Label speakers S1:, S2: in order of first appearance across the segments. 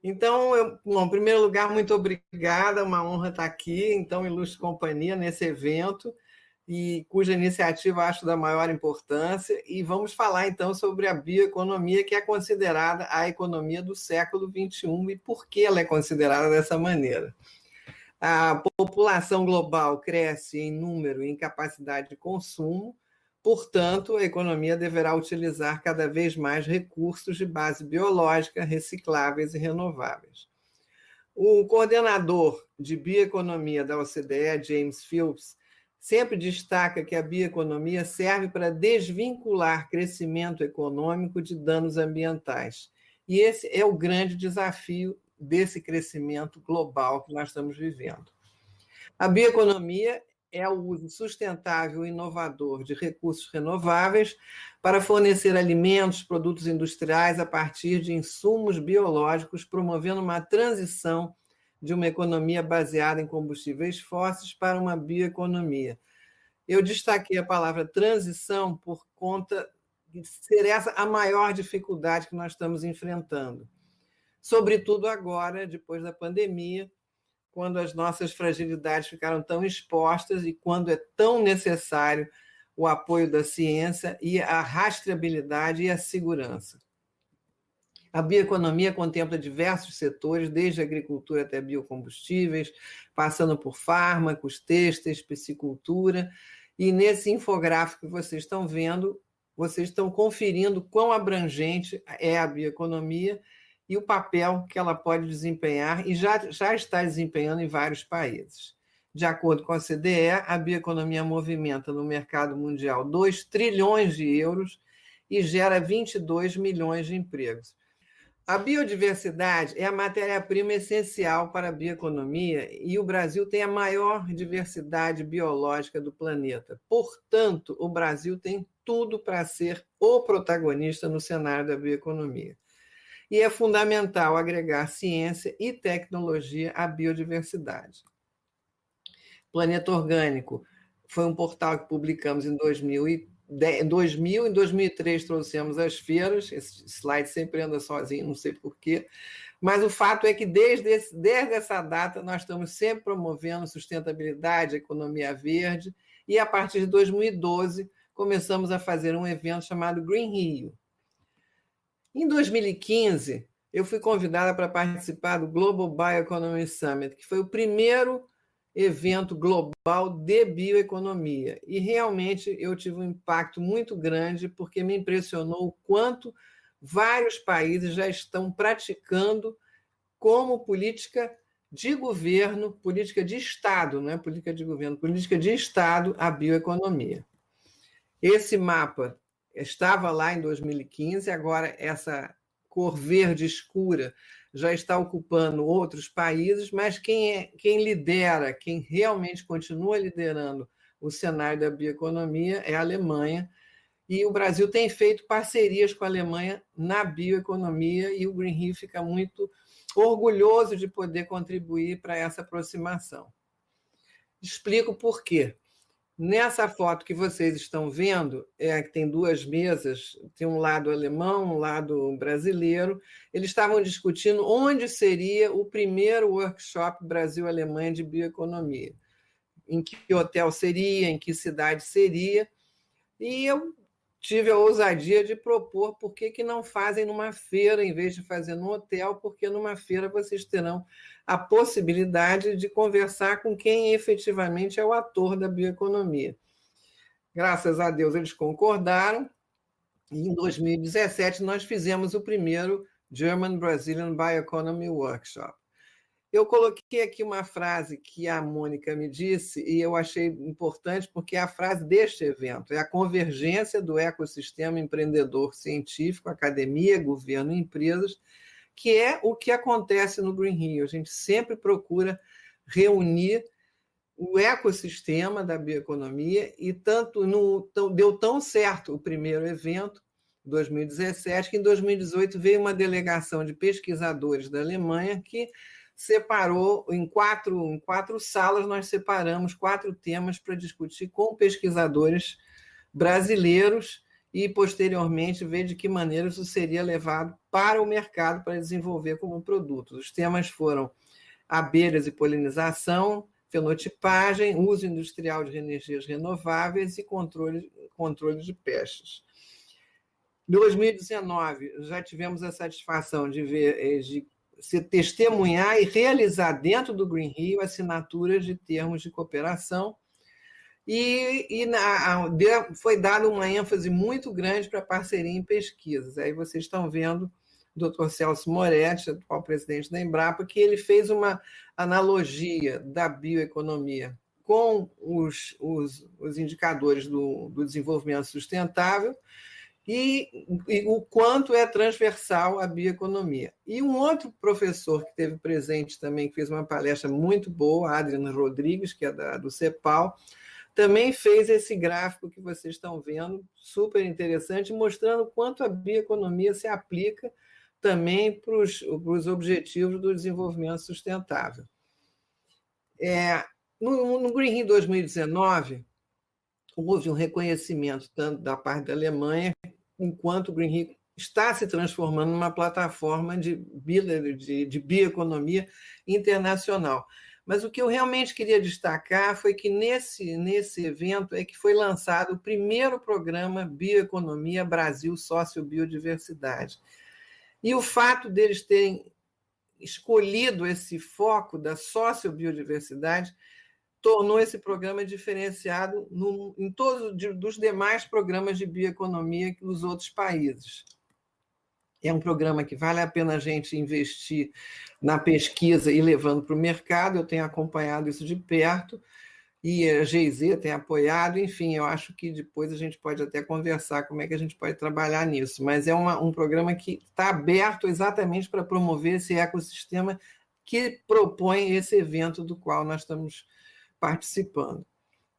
S1: Então, em primeiro lugar, muito obrigada, uma honra estar aqui, então, ilustre companhia nesse evento, e cuja iniciativa acho da maior importância, e vamos falar, então, sobre a bioeconomia, que é considerada a economia do século XXI, e por que ela é considerada dessa maneira. A população global cresce em número e em capacidade de consumo, portanto, a economia deverá utilizar cada vez mais recursos de base biológica, recicláveis e renováveis. O coordenador de bioeconomia da OCDE, James Phillips, sempre destaca que a bioeconomia serve para desvincular crescimento econômico de danos ambientais. E esse é o grande desafio desse crescimento global que nós estamos vivendo. A bioeconomia é o uso sustentável e inovador de recursos renováveis para fornecer alimentos, produtos industriais a partir de insumos biológicos, promovendo uma transição de uma economia baseada em combustíveis fósseis para uma bioeconomia. Eu destaquei a palavra transição por conta de ser essa a maior dificuldade que nós estamos enfrentando. Sobretudo agora, depois da pandemia, quando as nossas fragilidades ficaram tão expostas e quando é tão necessário o apoio da ciência e a rastreabilidade e a segurança. A bioeconomia contempla diversos setores, desde a agricultura até biocombustíveis, passando por fármacos, têxteis, piscicultura, e nesse infográfico que vocês estão vendo, vocês estão conferindo quão abrangente é a bioeconomia e o papel que ela pode desempenhar, e já está desempenhando em vários países. De acordo com a OCDE, a bioeconomia movimenta no mercado mundial 2 trilhões de euros e gera 22 milhões de empregos. A biodiversidade é a matéria-prima essencial para a bioeconomia e o Brasil tem a maior diversidade biológica do planeta. Portanto, o Brasil tem tudo para ser o protagonista no cenário da bioeconomia. E é fundamental agregar ciência e tecnologia à biodiversidade. Planeta Orgânico foi um portal que publicamos em 2000 e em 2003 trouxemos as feiras, esse slide sempre anda sozinho, não sei porquê, mas o fato é que desde essa data nós estamos sempre promovendo sustentabilidade, economia verde, e a partir de 2012 começamos a fazer um evento chamado Green Rio. Em 2015, eu fui convidada para participar do Global Bioeconomy Summit, que foi o primeiro evento global de bioeconomia. E realmente eu tive um impacto muito grande, porque me impressionou o quanto vários países já estão praticando como política de governo, política de Estado, não é política de governo, política de Estado, a bioeconomia. Esse mapa estava lá em 2015, agora essa cor verde escura já está ocupando outros países, mas quem lidera, quem realmente continua liderando o cenário da bioeconomia é a Alemanha, e o Brasil tem feito parcerias com a Alemanha na bioeconomia, e o Green Rio fica muito orgulhoso de poder contribuir para essa aproximação. Explico por quê. Nessa foto que vocês estão vendo, que tem duas mesas, tem um lado alemão, um lado brasileiro, eles estavam discutindo onde seria o primeiro workshop Brasil-Alemanha de bioeconomia, em que hotel seria, em que cidade seria, e eu tive a ousadia de propor por que não fazem numa feira, em vez de fazer num hotel, porque numa feira vocês terão a possibilidade de conversar com quem efetivamente é o ator da bioeconomia. Graças a Deus eles concordaram, e em 2017 nós fizemos o primeiro German Brazilian Bioeconomy Workshop. Eu coloquei aqui uma frase que a Mônica me disse e eu achei importante porque é a frase deste evento, é a convergência do ecossistema empreendedor científico, academia, governo e empresas, que é o que acontece no Green Rio. A gente sempre procura reunir o ecossistema da bioeconomia e deu tão certo o primeiro evento, 2017, que em 2018 veio uma delegação de pesquisadores da Alemanha que separou em quatro salas, nós separamos 4 temas para discutir com pesquisadores brasileiros e, posteriormente, ver de que maneira isso seria levado para o mercado para desenvolver como produto. Os temas foram abelhas e polinização, fenotipagem, uso industrial de energias renováveis e controle de pestes. Em 2019, já tivemos a satisfação de ver, de se testemunhar e realizar dentro do Green Rio assinaturas de termos de cooperação foi dada uma ênfase muito grande para a parceria em pesquisas. Aí vocês estão vendo o Dr. Celso Moretti, atual presidente da Embrapa, que ele fez uma analogia da bioeconomia com os indicadores do desenvolvimento sustentável e o quanto é transversal a bioeconomia. E um outro professor que esteve presente também, que fez uma palestra muito boa, Adriano Rodrigues, que é do CEPAL, também fez esse gráfico que vocês estão vendo, super interessante, mostrando quanto a bioeconomia se aplica também para os objetivos do desenvolvimento sustentável. No Green Rio 2019, houve um reconhecimento tanto da parte da Alemanha, enquanto o Green Rio está se transformando numa plataforma de bioeconomia internacional. Mas o que eu realmente queria destacar foi que nesse evento é que foi lançado o primeiro programa Bioeconomia Brasil Sociobiodiversidade. E o fato deles terem escolhido esse foco da sociobiodiversidade tornou esse programa diferenciado em todos os demais programas de bioeconomia dos outros países. É um programa que vale a pena a gente investir na pesquisa e levando para o mercado. Eu tenho acompanhado isso de perto e a GIZ tem apoiado. Enfim, eu acho que depois a gente pode até conversar como é que a gente pode trabalhar nisso. Mas é um programa que está aberto exatamente para promover esse ecossistema que propõe esse evento do qual nós estamos participando.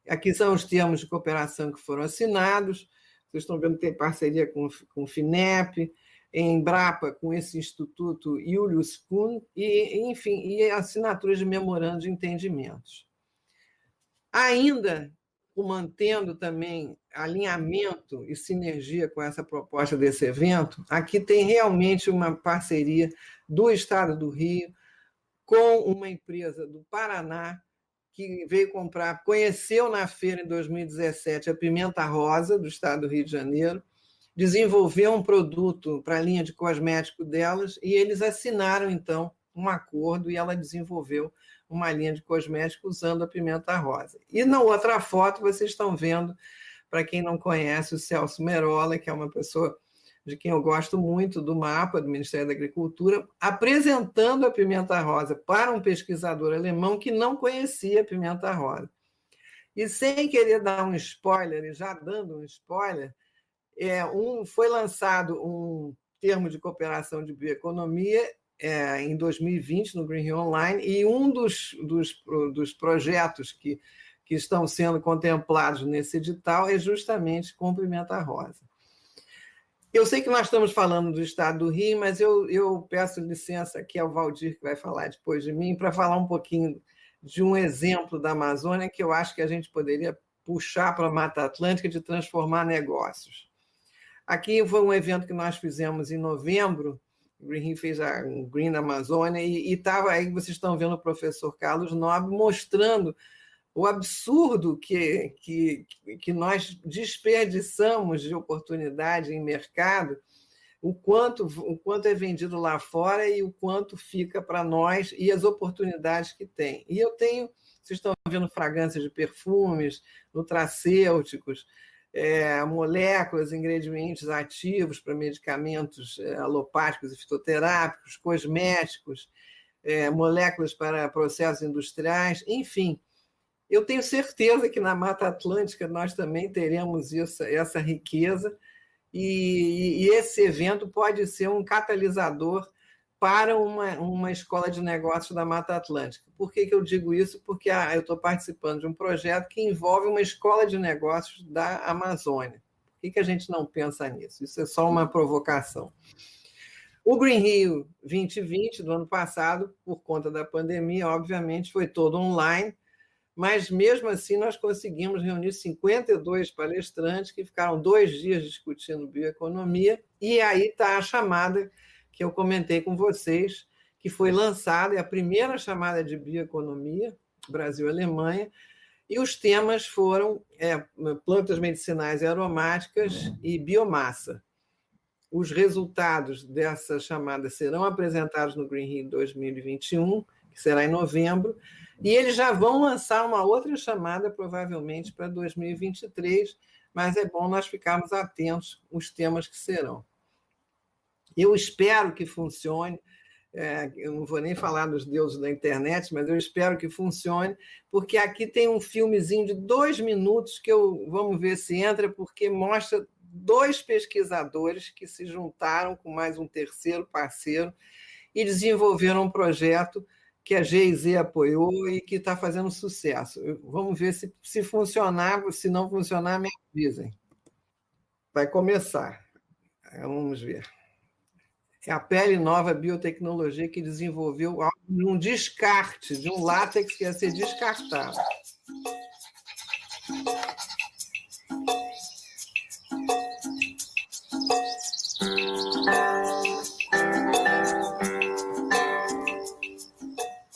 S1: Aqui são os termos de cooperação que foram assinados. Vocês estão vendo que tem parceria com o FINEP, Embrapa com esse Instituto Julius Kuhn, e assinaturas de memorando de entendimentos. Ainda mantendo também alinhamento e sinergia com essa proposta desse evento, aqui tem realmente uma parceria do Estado do Rio com uma empresa do Paraná, que veio comprar, conheceu na feira em 2017 a pimenta rosa do Estado do Rio de Janeiro, desenvolveu um produto para a linha de cosmético delas e eles assinaram, então, um acordo e ela desenvolveu uma linha de cosmético usando a pimenta rosa. E na outra foto, vocês estão vendo, para quem não conhece, o Celso Merola, que é uma pessoa de quem eu gosto muito, do MAPA, do Ministério da Agricultura, apresentando a pimenta rosa para um pesquisador alemão que não conhecia a pimenta rosa. E sem querer dar um spoiler, e já dando um spoiler, foi lançado um termo de cooperação de bioeconomia em 2020, no Green Rio Online, e um dos projetos que estão sendo contemplados nesse edital é justamente com pimenta rosa. Eu sei que nós estamos falando do Estado do Rio, mas eu peço licença aqui ao Valdir, que vai falar depois de mim, para falar um pouquinho de um exemplo da Amazônia que eu acho que a gente poderia puxar para a Mata Atlântica de transformar negócios. Aqui foi um evento que nós fizemos em novembro, o Green Rio fez um Green da Amazônia, e estava aí, vocês estão vendo o professor Carlos Nobre mostrando o absurdo que nós desperdiçamos de oportunidade em mercado, o quanto é vendido lá fora e o quanto fica para nós e as oportunidades que tem. E vocês estão vendo fragrâncias de perfumes, nutracêuticos, moléculas, ingredientes ativos para medicamentos alopáticos e fitoterápicos, cosméticos, moléculas para processos industriais, enfim. Eu tenho certeza que na Mata Atlântica nós também teremos essa riqueza e esse evento pode ser um catalisador para uma escola de negócios da Mata Atlântica. Por que eu digo isso? Porque eu estou participando de um projeto que envolve uma escola de negócios da Amazônia. Por que a gente não pensa nisso? Isso é só uma provocação. O Green Rio 2020, do ano passado, por conta da pandemia, obviamente, foi todo online, mas mesmo assim nós conseguimos reunir 52 palestrantes que ficaram 2 dias discutindo bioeconomia, e aí está a chamada que eu comentei com vocês, que foi lançada, é a primeira chamada de bioeconomia, Brasil-Alemanha, e os temas foram plantas medicinais e aromáticas e biomassa. Os resultados dessa chamada serão apresentados no Green Rio 2021, que será em novembro, e eles já vão lançar uma outra chamada, provavelmente, para 2023, mas é bom nós ficarmos atentos aos temas que serão. Eu espero que funcione, eu não vou nem falar dos deuses da internet, mas eu espero que funcione, porque aqui tem um filmezinho de 2 minutos que vamos ver se entra, porque mostra 2 pesquisadores que se juntaram com mais um terceiro parceiro e desenvolveram um projeto que a GIZ apoiou e que está fazendo sucesso. Vamos ver se funcionar, se não funcionar, me avisem. Vai começar. Vamos ver. É a Pele Nova Biotecnologia que desenvolveu um descarte de um látex que ia ser descartado.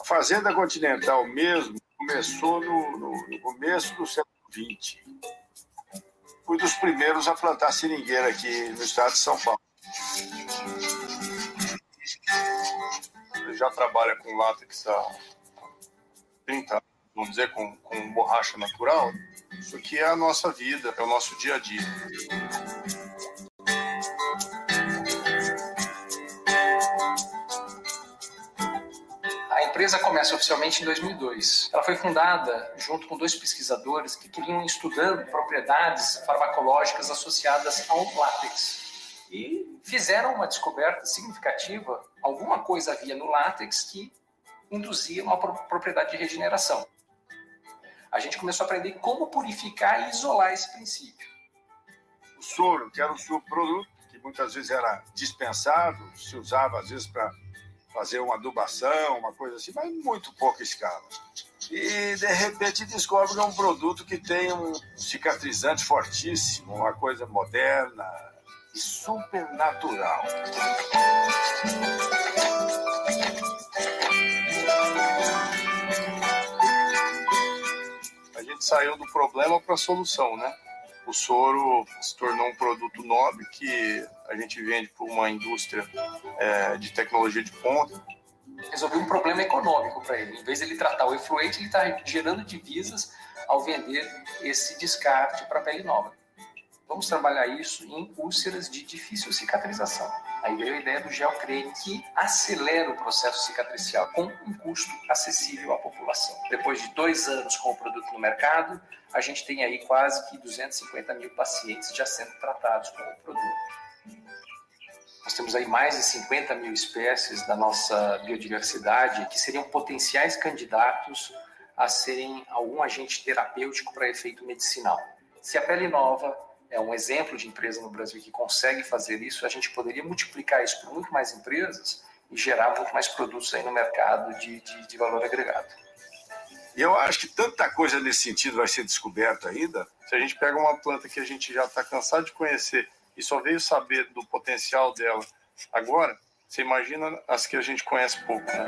S2: A Fazenda Continental mesmo começou no começo do século XX. Fui dos primeiros a plantar seringueira aqui no estado de São Paulo. Ele já trabalha com látex há 30 anos, vamos dizer, com borracha natural. Isso aqui é a nossa vida, é o nosso dia a dia.
S3: A empresa começa oficialmente em 2002. Ela foi fundada junto com 2 pesquisadores que queriam estudando propriedades farmacológicas associadas ao látex. E fizeram uma descoberta significativa. Alguma coisa havia no látex que induzia uma propriedade de regeneração. A gente começou a aprender como purificar e isolar esse princípio.
S2: O soro, que era um subproduto que muitas vezes era dispensado, se usava às vezes para fazer uma adubação, uma coisa assim, mas em muito pouca escala. E, de repente, descobre que é um produto que tem um cicatrizante fortíssimo, uma coisa moderna e super natural. A gente saiu do problema para a solução, né? O soro se tornou um produto nobre que a gente vende para uma indústria de tecnologia de ponta.
S3: Resolveu um problema econômico para ele. Em vez de ele tratar o efluente, ele está gerando divisas ao vender esse descarte para a pele nova. Vamos trabalhar isso em úlceras de difícil cicatrização. Aí veio a ideia do gel creme, que acelera o processo cicatricial com um custo acessível à população. Depois de 2 anos com o produto no mercado, a gente tem aí quase que 250 mil pacientes já sendo tratados com o produto. Nós temos aí mais de 50 mil espécies da nossa biodiversidade que seriam potenciais candidatos a serem algum agente terapêutico para efeito medicinal. Se a Pele Nova é um exemplo de empresa no Brasil que consegue fazer isso, a gente poderia multiplicar isso por muito mais empresas e gerar muito mais produtos aí no mercado de valor agregado.
S2: E eu acho que tanta coisa nesse sentido vai ser descoberta ainda. Se a gente pega uma planta que a gente já está cansado de conhecer e só veio saber do potencial dela agora, você imagina as que a gente conhece pouco, né?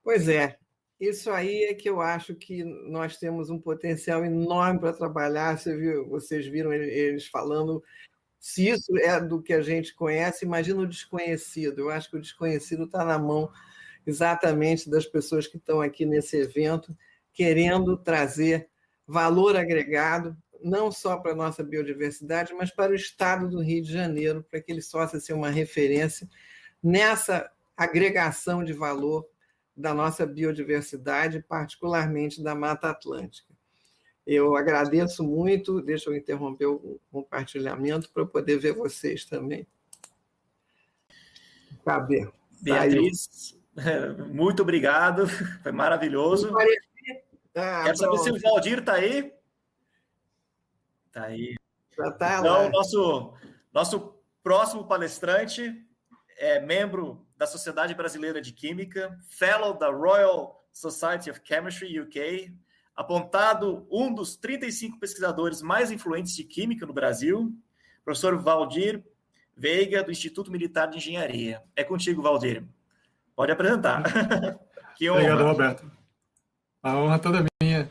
S1: Pois é. Isso aí é que eu acho que nós temos um potencial enorme para trabalhar. Vocês viram eles falando, se isso é do que a gente conhece, imagina o desconhecido. Eu acho que o desconhecido está na mão exatamente das pessoas que estão aqui nesse evento, querendo trazer valor agregado, não só para a nossa biodiversidade, mas para o estado do Rio de Janeiro, para que ele possa ser uma referência nessa agregação de valor da nossa biodiversidade, particularmente da Mata Atlântica. Eu agradeço muito, deixa eu interromper o compartilhamento para poder ver vocês também. Cadê?
S4: Beatriz, muito obrigado, foi maravilhoso. Quero saber se o Valdir está aí. Está aí.
S1: Já está
S4: então,
S1: lá.
S4: Nosso próximo palestrante é membro da Sociedade Brasileira de Química, Fellow da Royal Society of Chemistry, UK, apontado um dos 35 pesquisadores mais influentes de Química no Brasil, professor Valdir Veiga, do Instituto Militar de Engenharia. É contigo, Valdir. Pode apresentar. Que honra.
S5: Obrigado, Roberto. A honra toda minha.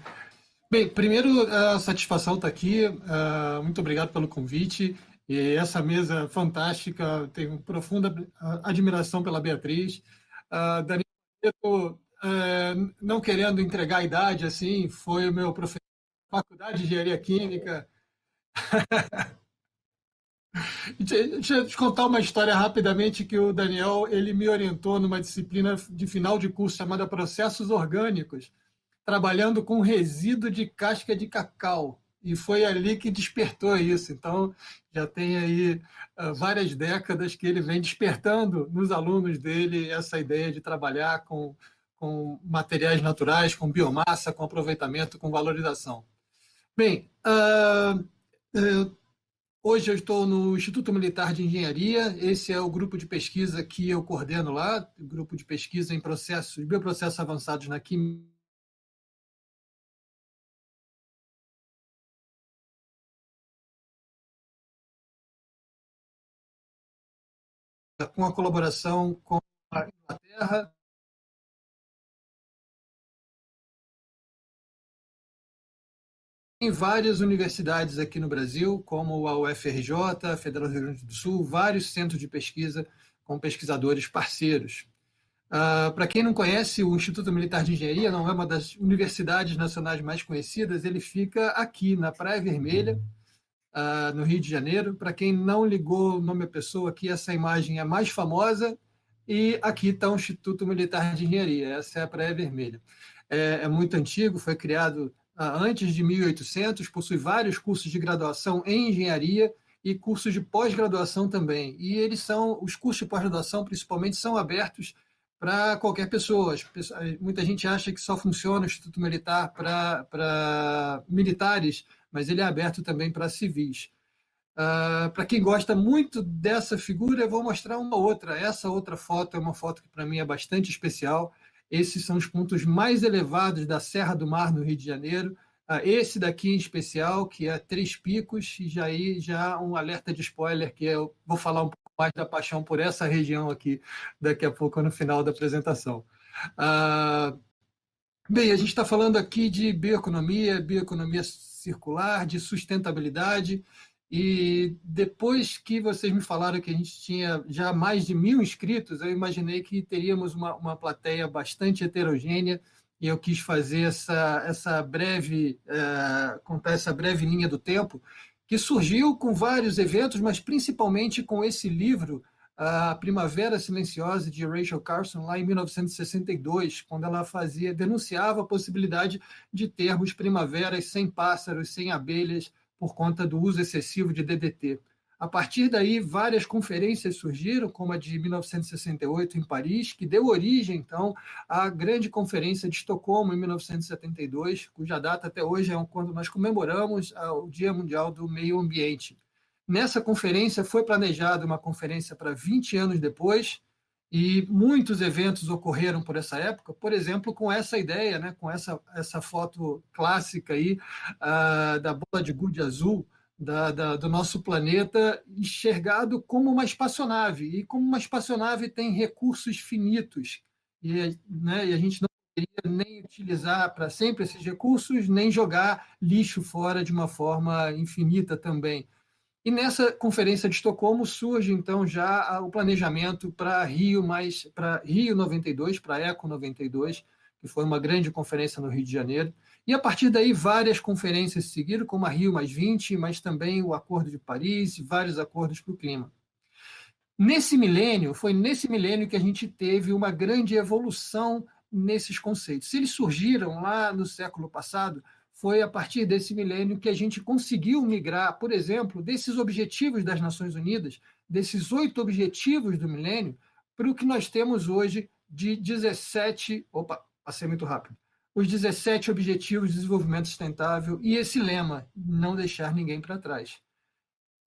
S5: Bem, primeiro, a satisfação está aqui. Muito obrigado pelo convite. E essa mesa fantástica, tenho profunda admiração pela Beatriz. Daniel, não querendo entregar a idade, assim, foi o meu professor da Faculdade de Engenharia Química. Deixa eu te contar uma história rapidamente que o Daniel ele me orientou numa disciplina de final de curso chamada Processos Orgânicos, trabalhando com resíduo de casca de cacau. E foi ali que despertou isso. Então, já tem aí várias décadas que ele vem despertando nos alunos dele essa ideia de trabalhar com materiais naturais, com biomassa, com aproveitamento, com valorização. Bem, hoje eu estou no Instituto Militar de Engenharia. Esse é o grupo de pesquisa que eu coordeno lá, grupo de pesquisa em bioprocessos avançados na química, com a colaboração com a Inglaterra. Tem várias universidades aqui no Brasil, como a UFRJ, a Federal do Rio Grande do Sul, vários centros de pesquisa com pesquisadores parceiros. Para quem não conhece, o Instituto Militar de Engenharia não é uma das universidades nacionais mais conhecidas, ele fica aqui na Praia Vermelha, no Rio de Janeiro. Para quem não ligou o nome à pessoa, aqui essa imagem é mais famosa, e aqui está o Instituto Militar de Engenharia, essa é a Praia Vermelha. É muito antigo, foi criado antes de 1800, possui vários cursos de graduação em engenharia e cursos de pós-graduação também. E os cursos de pós-graduação, principalmente, são abertos para qualquer pessoa. Muita gente acha que só funciona o Instituto Militar para militares, mas ele é aberto também para civis. Para quem gosta muito dessa figura, eu vou mostrar uma outra. Essa outra foto é uma foto que para mim é bastante especial. Esses são os pontos mais elevados da Serra do Mar, no Rio de Janeiro. Esse daqui em especial, que é Três Picos, e já um alerta de spoiler, que eu vou falar um pouco mais da paixão por essa região aqui daqui a pouco no final da apresentação. Bem, a gente está falando aqui de bioeconomia circular, de sustentabilidade, e depois que vocês me falaram que a gente tinha já mais de 1.000 inscritos, eu imaginei que teríamos uma plateia bastante heterogênea, e eu quis fazer contar essa breve linha do tempo, que surgiu com vários eventos, mas principalmente com esse livro, A Primavera Silenciosa, de Rachel Carson, lá em 1962, quando ela denunciava a possibilidade de termos primaveras sem pássaros, sem abelhas, por conta do uso excessivo de DDT. A partir daí, várias conferências surgiram, como a de 1968 em Paris, que deu origem, então, à grande conferência de Estocolmo, em 1972, cuja data até hoje é quando nós comemoramos o Dia Mundial do Meio Ambiente. Nessa conferência foi planejada uma conferência para 20 anos depois, e muitos eventos ocorreram por essa época, por exemplo, com essa ideia, né, com essa foto clássica aí, da bola de gude azul do nosso planeta, enxergado como uma espaçonave. E como uma espaçonave tem recursos finitos, e a gente não poderia nem utilizar para sempre esses recursos, nem jogar lixo fora de uma forma infinita também. E nessa conferência de Estocolmo surge, então, já o planejamento para Rio 92, para Eco 92, que foi uma grande conferência no Rio de Janeiro. E, a partir daí, várias conferências seguiram, como a Rio +20, mas também o Acordo de Paris e vários acordos para o clima. Foi nesse milênio que a gente teve uma grande evolução nesses conceitos. Se eles surgiram lá no século passado, foi a partir desse milênio que a gente conseguiu migrar, por exemplo, desses objetivos das Nações Unidas, desses 8 objetivos do milênio, para o que nós temos hoje de 17... Opa, passei muito rápido. Os 17 Objetivos de Desenvolvimento Sustentável e esse lema, não deixar ninguém para trás.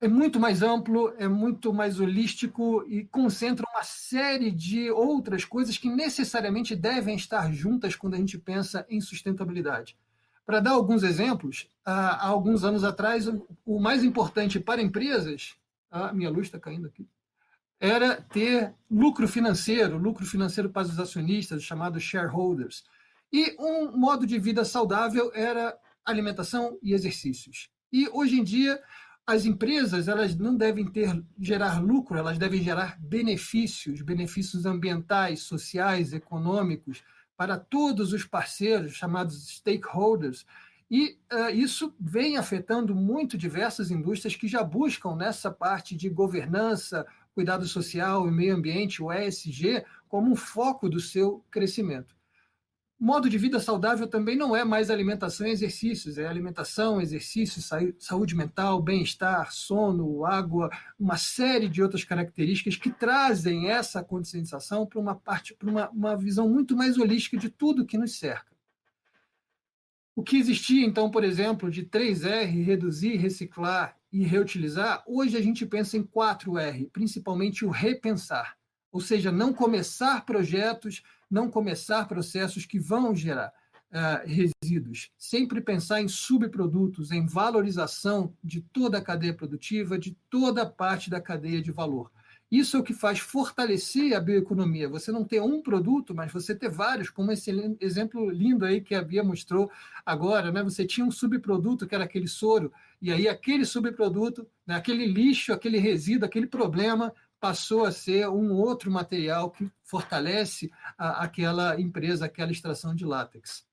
S5: É muito mais amplo, é muito mais holístico e concentra uma série de outras coisas que necessariamente devem estar juntas quando a gente pensa em sustentabilidade. Para dar alguns exemplos, há alguns anos atrás, o mais importante para empresas, a minha luz está caindo aqui, era ter lucro financeiro para os acionistas, chamados shareholders. E um modo de vida saudável era alimentação e exercícios. E hoje em dia, as empresas elas não devem gerar lucro, elas devem gerar benefícios ambientais, sociais, econômicos, para todos os parceiros, chamados stakeholders. E isso vem afetando muito diversas indústrias que já buscam nessa parte de governança, cuidado social e meio ambiente, o ESG, como um foco do seu crescimento. Modo de vida saudável também não é mais alimentação e exercícios, é alimentação, exercícios, saúde mental, bem-estar, sono, água, uma série de outras características que trazem essa conscientização para uma visão muito mais holística de tudo que nos cerca. O que existia, então, por exemplo, de 3R, reduzir, reciclar e reutilizar, hoje a gente pensa em 4R, principalmente o repensar. Ou seja, não começar projetos, não começar processos que vão gerar resíduos. Sempre pensar em subprodutos, em valorização de toda a cadeia produtiva, de toda a parte da cadeia de valor. Isso é o que faz fortalecer a bioeconomia. Você não ter um produto, mas você ter vários, como esse exemplo lindo aí que a Bia mostrou agora, né? Você tinha um subproduto que era aquele soro, e aí aquele subproduto, né, aquele lixo, aquele resíduo, aquele problema, passou a ser um outro material que fortalece aquela empresa, aquela extração de látex.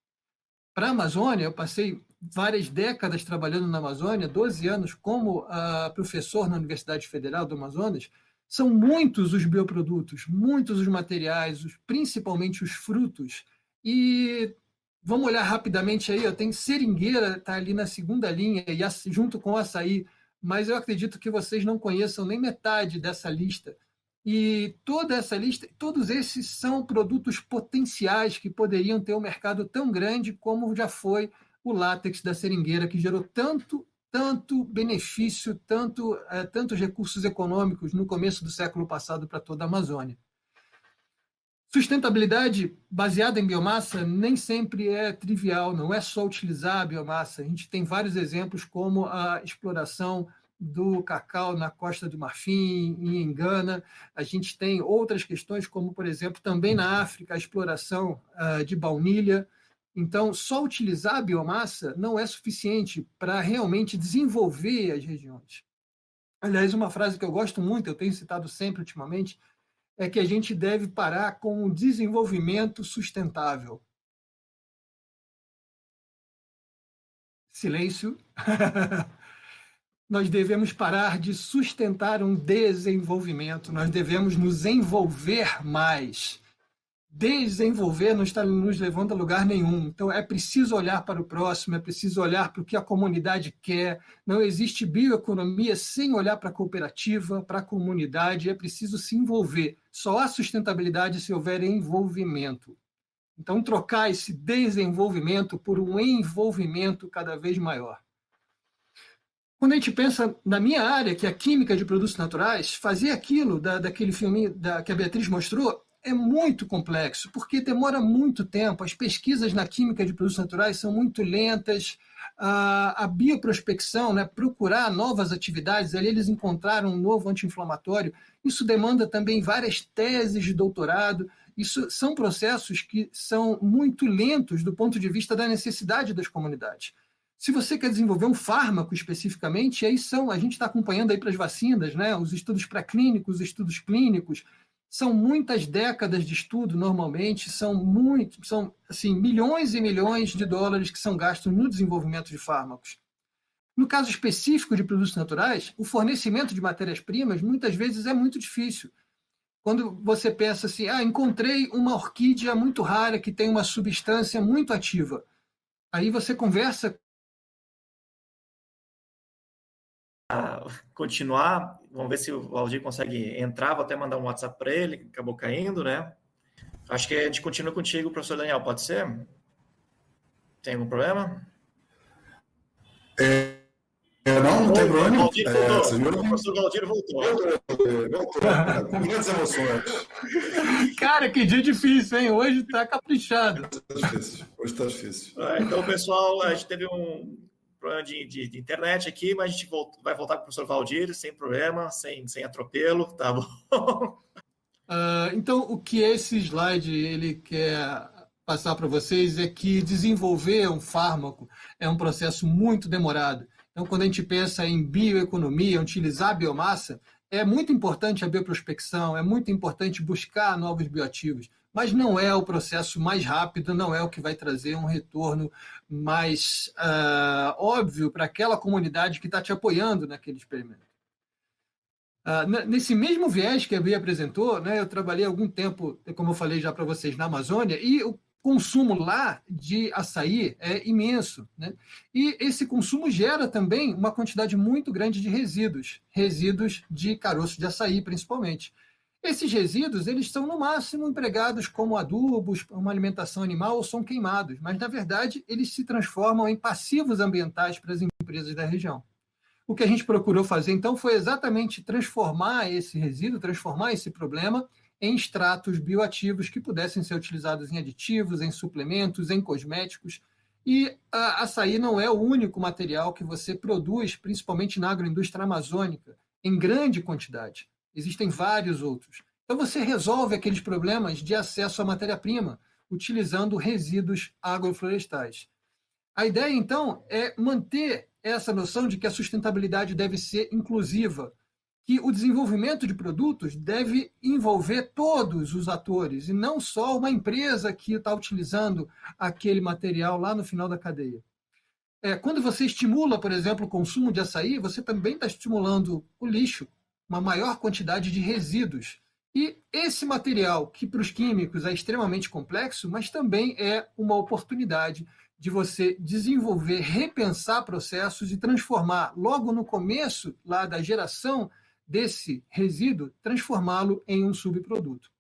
S5: Para a Amazônia, eu passei várias décadas trabalhando na Amazônia, 12 anos como professor na Universidade Federal do Amazonas. São muitos os bioprodutos, muitos os materiais, principalmente os frutos. E vamos olhar rapidamente aí, tem seringueira, está ali na segunda linha, e junto com o açaí, mas eu acredito que vocês não conheçam nem metade dessa lista. E toda essa lista, todos esses são produtos potenciais que poderiam ter um mercado tão grande como já foi o látex da seringueira, que gerou tanto benefício, tantos recursos econômicos no começo do século passado para toda a Amazônia. Sustentabilidade baseada em biomassa nem sempre é trivial, não é só utilizar a biomassa. A gente tem vários exemplos, como a exploração do cacau na Costa do Marfim, em Gana. A gente tem outras questões, como, por exemplo, também na África, a exploração de baunilha. Então, só utilizar a biomassa não é suficiente para realmente desenvolver as regiões. Aliás, uma frase que eu gosto muito, eu tenho citado sempre ultimamente, é que a gente deve parar com o desenvolvimento sustentável. Silêncio. Nós devemos parar de sustentar um desenvolvimento, nós devemos nos envolver mais. Desenvolver não está nos levando a lugar nenhum. Então, é preciso olhar para o próximo, é preciso olhar para o que a comunidade quer. Não existe bioeconomia sem olhar para a cooperativa, para a comunidade. É preciso se envolver. Só há sustentabilidade se houver envolvimento. Então, trocar esse desenvolvimento por um envolvimento cada vez maior. Quando a gente pensa na minha área, que é a química de produtos naturais, fazer aquilo daquele filme que a Beatriz mostrou é muito complexo, porque demora muito tempo. As pesquisas na química de produtos naturais são muito lentas. A bioprospecção, né, procurar novas atividades, ali eles encontraram um novo anti-inflamatório. Isso demanda também várias teses de doutorado. Isso são processos que são muito lentos do ponto de vista da necessidade das comunidades. Se você quer desenvolver um fármaco especificamente, aí a gente está acompanhando aí para as vacinas, né, os estudos pré-clínicos, os estudos clínicos. São muitas décadas de estudo, normalmente, são assim, milhões e milhões de dólares que são gastos no desenvolvimento de fármacos. No caso específico de produtos naturais, o fornecimento de matérias-primas muitas vezes é muito difícil. Quando você pensa assim, encontrei uma orquídea muito rara que tem uma substância muito ativa. Aí você conversa.
S4: Continuar, vamos ver se o Valdir consegue entrar, vou até mandar um WhatsApp para ele, acabou caindo, né? Acho que a gente continua contigo, professor Daniel, pode ser? Tem algum problema?
S6: Não, não tem problema.
S4: Valdir voltou. O professor Valdir voltou.
S6: Voltou. Com grandes emoções.
S5: Cara, que dia difícil, hein? Hoje tá caprichado.
S6: Hoje tá difícil.
S4: Então, pessoal, a gente teve um problema de internet aqui, mas a gente vai voltar com o professor Valdir, sem problema, sem atropelo, tá bom?
S5: Então, o que esse slide ele quer passar para vocês é que desenvolver um fármaco é um processo muito demorado. Então, quando a gente pensa em bioeconomia, utilizar a biomassa, é muito importante a bioprospecção, é muito importante buscar novos bioativos, mas não é o processo mais rápido, não é o que vai trazer um retorno mais óbvio para aquela comunidade que está te apoiando naquele experimento. Nesse mesmo viés que a Bia apresentou, né, eu trabalhei algum tempo, como eu falei já para vocês, na Amazônia, e o consumo lá de açaí é imenso, né? E esse consumo gera também uma quantidade muito grande de resíduos de caroço de açaí, principalmente. Esses resíduos, eles são, no máximo, empregados como adubos, uma alimentação animal, ou são queimados, mas, na verdade, eles se transformam em passivos ambientais para as empresas da região. O que a gente procurou fazer, então, foi exatamente transformar esse resíduo, transformar esse problema em extratos bioativos que pudessem ser utilizados em aditivos, em suplementos, em cosméticos. E a açaí não é o único material que você produz, principalmente na agroindústria amazônica, em grande quantidade. Existem vários outros. Então, você resolve aqueles problemas de acesso à matéria-prima, utilizando resíduos agroflorestais. A ideia, então, é manter essa noção de que a sustentabilidade deve ser inclusiva, que o desenvolvimento de produtos deve envolver todos os atores, e não só uma empresa que está utilizando aquele material lá no final da cadeia. Quando você estimula, por exemplo, o consumo de açaí, você também está estimulando o lixo, uma maior quantidade de resíduos. E esse material, que para os químicos é extremamente complexo, mas também é uma oportunidade de você desenvolver, repensar processos e transformar, logo no começo lá da geração desse resíduo, transformá-lo em um subproduto.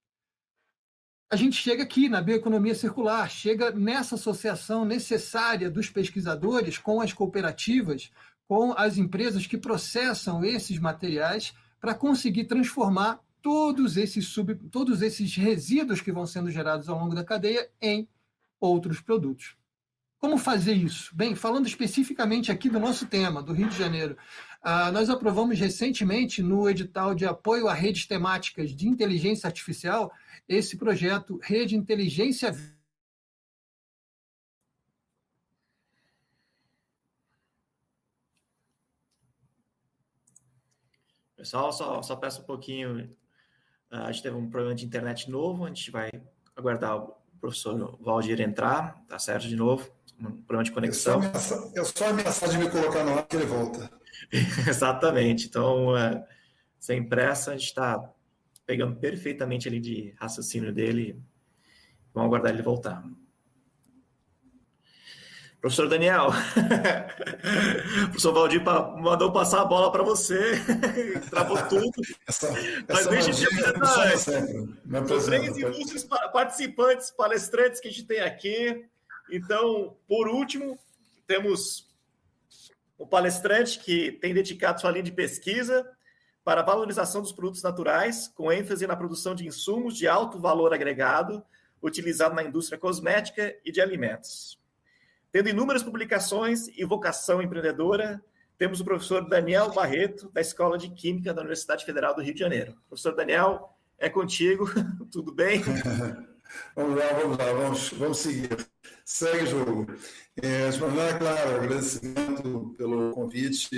S5: A gente chega aqui na bioeconomia circular, chega nessa associação necessária dos pesquisadores com as cooperativas, com as empresas que processam esses materiais para conseguir transformar todos esses resíduos que vão sendo gerados ao longo da cadeia em outros produtos. Como fazer isso? Bem, falando especificamente aqui do nosso tema, do Rio de Janeiro, nós aprovamos recentemente no edital de apoio a redes temáticas de inteligência artificial esse projeto Rede Inteligência.
S4: Pessoal, só peço um pouquinho. A gente teve um problema de internet novo, a gente vai aguardar o professor Valdir entrar, tá certo de novo. Um problema de conexão.
S6: É só ameaçar de me colocar no ar que ele volta.
S4: Exatamente. Então, sem pressa, a gente está pegando perfeitamente ali de raciocínio dele. Vamos aguardar ele voltar. Professor Daniel, o professor Valdir mandou passar a bola para você, travou tudo. Mas deixa eu te apresentar. São 3 ilustres participantes, palestrantes que a gente tem aqui. Então, por último, temos o palestrante que tem dedicado sua linha de pesquisa para a valorização dos produtos naturais, com ênfase na produção de insumos de alto valor agregado, utilizado na indústria cosmética e de alimentos. Tendo inúmeras publicações e vocação empreendedora, temos o professor Daniel Barreto, da Escola de Química da Universidade Federal do Rio de Janeiro. Professor Daniel, é contigo, tudo bem?
S6: Vamos lá, vamos seguir. Segue o jogo. De maneira clara, agradecimento pelo convite.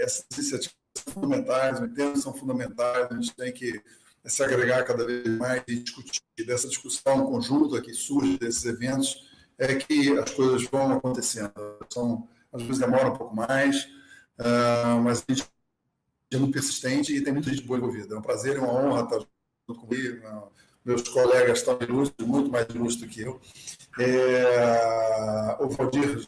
S6: Essas iniciativas são fundamentais, são fundamentais, a gente tem que se agregar cada vez mais e discutir dessa discussão conjunta que surge desses eventos, é que as coisas vão acontecendo. Às vezes demora um pouco mais, mas a gente é muito persistente e tem muita gente boa envolvida. É um prazer e uma honra estar junto comigo. Meus colegas estão ilustres, muito mais ilustres que eu. O Valdir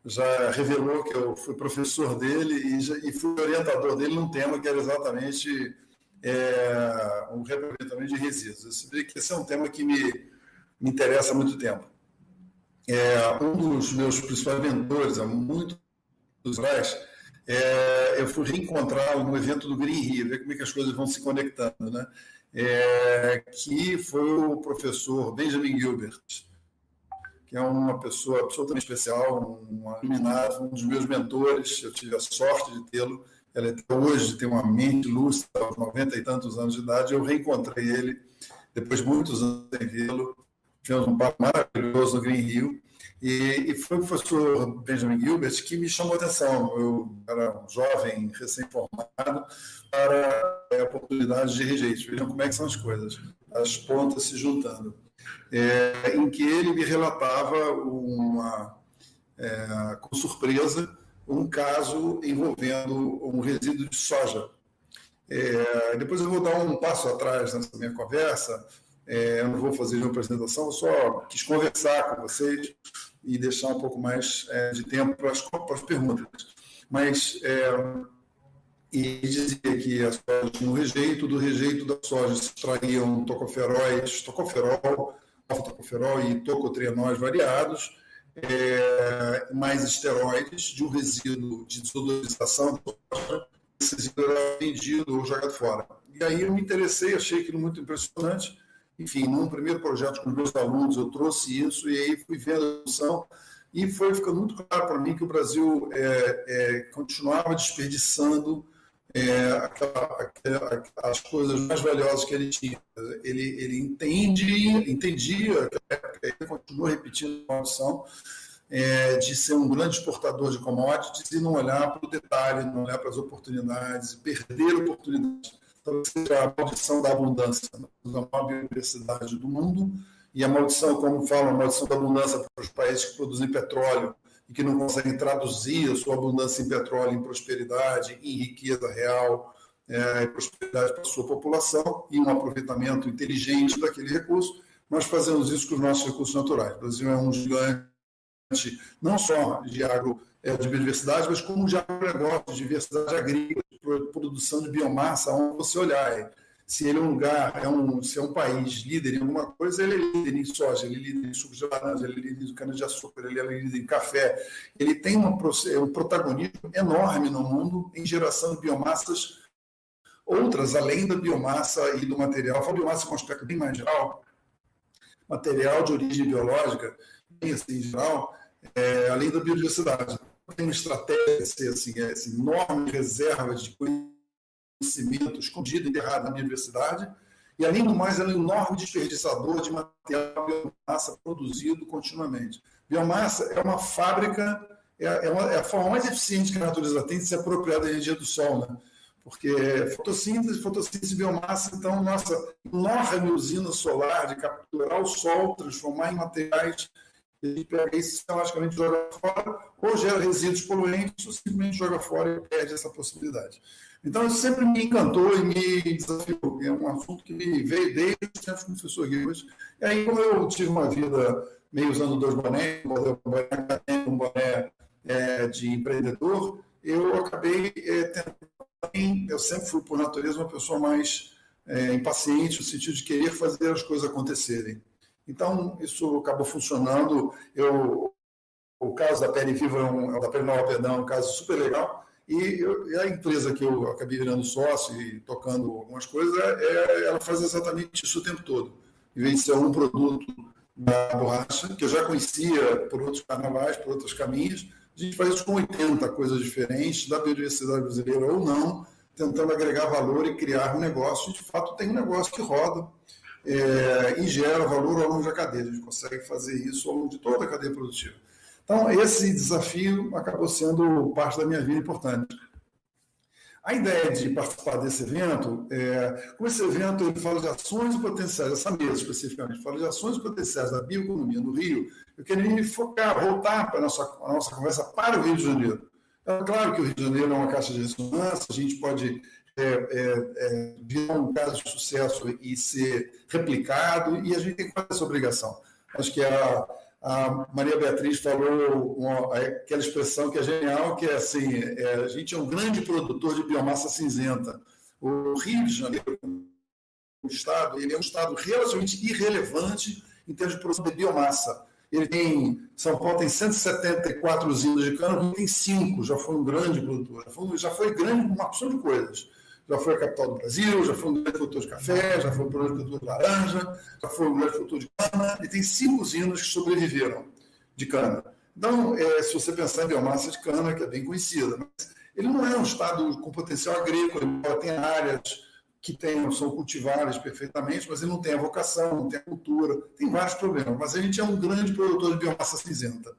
S6: já revelou que eu fui professor dele e fui orientador dele num tema que era exatamente um reaproveitamento de resíduos. Esse é um tema que me interessa há muito tempo. Um dos meus principais mentores, há muitos anos atrás, eu fui reencontrá-lo no evento do Green Rio, ver como é que as coisas vão se conectando, né? Que foi o professor Benjamin Gilbert, que é uma pessoa absolutamente especial, um iluminado, um dos meus mentores. Eu tive a sorte de tê-lo. Ele até hoje tem uma mente lúcida, aos 90 e tantos anos de idade. Eu reencontrei ele depois de muitos anos sem vê-lo. Tivemos um papo maravilhoso no Green Rio. E foi o professor Benjamin Gilbert que me chamou a atenção. Eu era um jovem, recém-formado, para a oportunidade de rejeito. Vejam como é que são as coisas, as pontas se juntando. Em que ele me relatava com surpresa, um caso envolvendo um resíduo de soja. Depois eu vou dar um passo atrás nessa minha conversa. Eu não vou fazer nenhuma apresentação, eu só quis conversar com vocês e deixar um pouco mais de tempo para as perguntas. Mas ele dizia que a soja tinha um rejeito, do rejeito da soja se extraíam tocoferol, alfa-tocoferol e tocotrienóis variados, mais esteroides de um resíduo de desodorização da soja. Esse resíduo era vendido ou jogado fora. E aí eu me interessei, achei aquilo muito impressionante. Enfim, num primeiro projeto com os meus alunos, eu trouxe isso e aí fui vendo a evolução e foi ficando muito claro para mim que o Brasil continuava desperdiçando as coisas mais valiosas que ele tinha. Ele entendia, ele continua repetindo a maldição de ser um grande exportador de commodities e não olhar para o detalhe, não olhar para as oportunidades, perder oportunidades. Talvez seja a maldição da abundância, a maior biodiversidade do mundo, e a maldição, como falam, a maldição da abundância para os países que produzem petróleo e que não conseguem traduzir a sua abundância em petróleo em prosperidade, em riqueza real, e prosperidade para a sua população e um aproveitamento inteligente daquele recurso. Nós fazemos isso com os nossos recursos naturais. O Brasil é um gigante, não só de de biodiversidade, mas como de agronegócio, de diversidade agrícola, de produção de biomassa, onde você olhar. Se ele é um lugar, se é um país líder em alguma coisa, ele é líder em soja, ele é líder em suco de laranja, ele é líder em cana-de-açúcar, ele é líder em café. Ele tem um protagonismo enorme no mundo em geração de biomassas outras, além da biomassa e do material. A biomassa com um aspecto bem mais geral, material de origem biológica, bem assim, em geral, além da biodiversidade. Tem uma estratégia, essa enorme reserva de conhecimento escondido, enterrado na biodiversidade, e, além do mais, ela é um enorme desperdiçador de material de biomassa produzido continuamente. Biomassa é uma fábrica, é a forma mais eficiente que a natureza tem de se apropriar da energia do sol, né? Porque fotossíntese e biomassa, então, nossa enorme usina solar de capturar o sol, transformar em materiais, ele pega isso e sistematicamente joga fora, ou gera resíduos poluentes, ou simplesmente joga fora e perde essa possibilidade. Então, isso sempre me encantou e me desafiou. É um assunto que me veio desde os tempos com o professor Gilbert. E aí, como eu tive uma vida meio usando dois bonés, um boné de empreendedor, eu acabei eu sempre fui, por natureza, uma pessoa mais impaciente, no sentido de querer fazer as coisas acontecerem. Então, isso acabou funcionando. O caso da Pele Viva, da Pele Nova, perdão, é um caso super legal. E a empresa que eu acabei virando sócio e tocando algumas coisas, ela faz exatamente isso o tempo todo. Em vez de ser um produto da borracha, que eu já conhecia por outros carnavais, por outros caminhos, a gente faz isso com 80 coisas diferentes, da biodiversidade brasileira ou não, tentando agregar valor e criar um negócio. E, de fato, tem um negócio que roda e gera valor ao longo da cadeia. A gente consegue fazer isso ao longo de toda a cadeia produtiva. Então, esse desafio acabou sendo parte da minha vida importante. A ideia de participar desse evento, como esse evento ele fala de ações e potenciais, essa mesa especificamente, fala de ações e potenciais da bioeconomia no Rio, eu queria me voltar para a nossa conversa para o Rio de Janeiro. É claro que o Rio de Janeiro é uma caixa de ressonância, a gente pode virar um caso de sucesso e ser replicado, e a gente tem quase essa obrigação. Acho que a Maria Beatriz falou aquela expressão que é genial, que é assim, a gente é um grande produtor de biomassa cinzenta. O Rio de Janeiro, o estado, ele é um estado relativamente irrelevante em termos de produção de biomassa. São Paulo tem 174 usinas de cana, tem 5, já foi um grande produtor, já foi grande com uma opção de coisas. Já foi a capital do Brasil, já foi um grande produtor de café, já foi um grande produtor de laranja, já foi um grande produtor de cana, e tem 5 usinas que sobreviveram de cana. Então, se você pensar em biomassa de cana, que é bem conhecida, mas ele não é um estado com potencial agrícola, embora tenha áreas que são cultiváveis perfeitamente, mas ele não tem a vocação, não tem a cultura, tem vários problemas. Mas a gente é um grande produtor de biomassa cinzenta.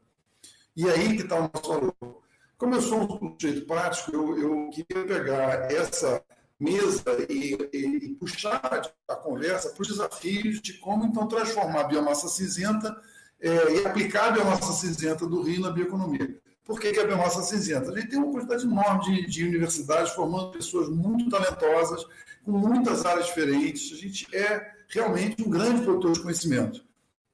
S6: E aí que está o nosso valor. Como eu sou um sujeito prático, eu queria pegar essa mesa e puxar a conversa para os desafios de como, então, transformar a biomassa cinzenta e aplicar a biomassa cinzenta do Rio na bioeconomia. Por que a biomassa cinzenta? A gente tem uma quantidade enorme de universidades formando pessoas muito talentosas, com muitas áreas diferentes. A gente é realmente um grande produtor de conhecimento.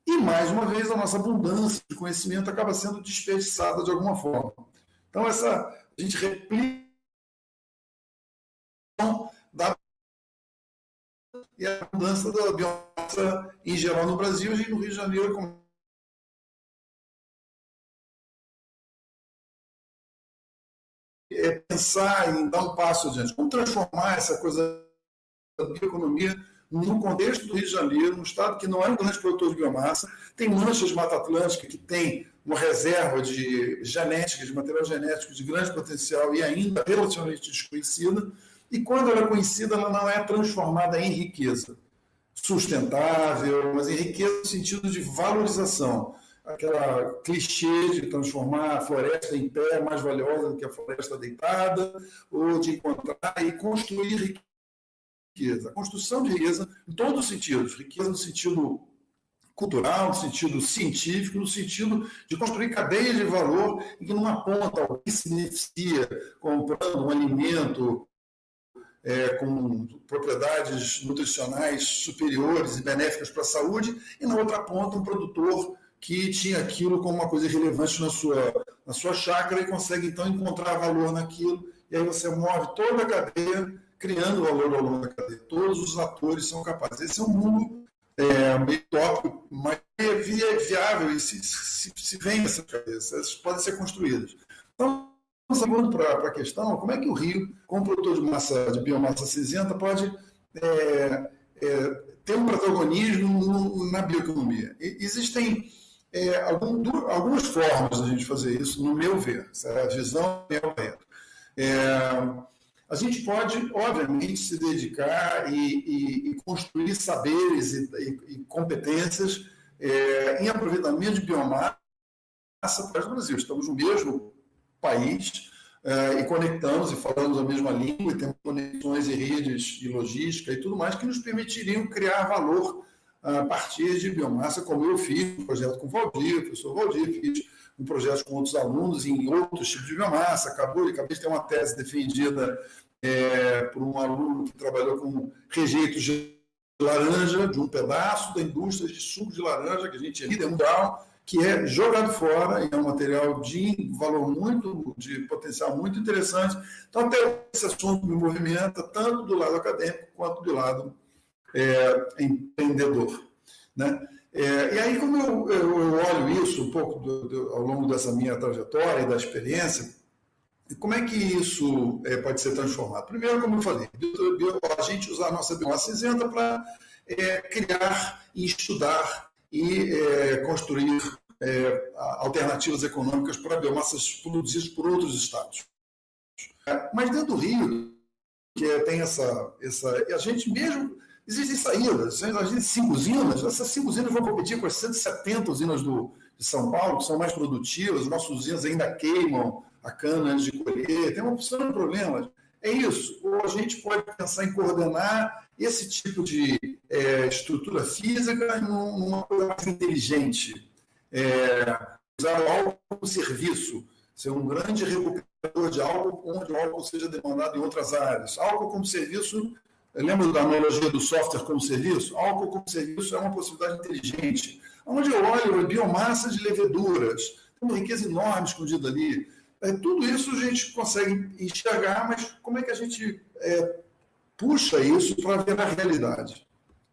S6: E, mais uma vez, a nossa abundância de conhecimento acaba sendo desperdiçada de alguma forma. Então, a gente replica e a abundância da biomassa em geral no Brasil e no Rio de Janeiro como pensar em dar um passo adiante, como transformar essa coisa da bioeconomia no contexto do Rio de Janeiro, um estado que não é um grande produtor de biomassa, tem manchas de Mata Atlântica que tem uma reserva de genética, de material genético de grande potencial e ainda relativamente desconhecida, e quando ela é conhecida, ela não é transformada em riqueza sustentável, mas em riqueza no sentido de valorização. Aquela clichê de transformar a floresta em pé mais valiosa do que a floresta deitada, ou de encontrar e construir riqueza. A construção de riqueza em todos os sentidos. Riqueza no sentido cultural, no sentido científico, no sentido de construir cadeias de valor em que numa ponta alguém se beneficia comprando um alimento com propriedades nutricionais superiores e benéficas para a saúde, e na outra ponta um produtor que tinha aquilo como uma coisa irrelevante na sua chácara e consegue, então, encontrar valor naquilo, e aí você move toda a cadeia, criando valor ao longo da cadeia. Todos os atores são capazes. Esse é um mundo meio tópico, mas é viável e se vem essa cabeça, essas podem ser construídas. Então, vamos para a questão, como é que o Rio, como produtor de biomassa cinzenta, pode ter um protagonismo na bioeconomia? Existem algumas formas de a gente fazer isso, no meu ver, a visão é a gente pode, obviamente, se dedicar e construir saberes e competências em aproveitamento de biomassa para o Brasil. Estamos no mesmo país e conectamos e falamos a mesma língua e temos conexões e redes de logística e tudo mais que nos permitiriam criar valor a partir de biomassa, como eu fiz um projeto com o Valdir, professor Valdir, fiz um projeto com outros alunos em outros tipos de biomassa, acabei de ter uma tese defendida por um aluno que trabalhou com rejeitos de laranja, de um pedaço da indústria de suco de laranja, que a gente é líder mundial, que é jogado fora, e é um material de valor de potencial muito interessante. Então, até esse assunto me movimenta, tanto do lado acadêmico quanto do lado empreendedor, né? E aí, como eu olho isso um pouco ao longo dessa minha trajetória e da experiência, como é que isso pode ser transformado? Primeiro, como eu falei, a gente usar a nossa biomassa cinzenta para criar e estudar e construir alternativas econômicas para biomassas produzidas por outros estados. Mas dentro do Rio, que tem a gente mesmo... Existem saídas, a gente tem 5 usinas, essas 5 usinas vão competir com as 170 usinas de São Paulo, que são mais produtivas, nossas usinas ainda queimam a cana antes de colher, tem uma opção de problemas. É isso, ou a gente pode pensar em coordenar esse tipo de estrutura física numa coisa mais inteligente, usar o álcool como serviço, ser um grande recuperador de álcool, onde o álcool seja demandado em outras áreas. Álcool como serviço... Lembra da analogia do software como serviço? Álcool como serviço é uma possibilidade inteligente. Onde eu olho a biomassa de leveduras, tem uma riqueza enorme escondida ali. Tudo isso a gente consegue enxergar, mas como é que a gente puxa isso para ver a realidade?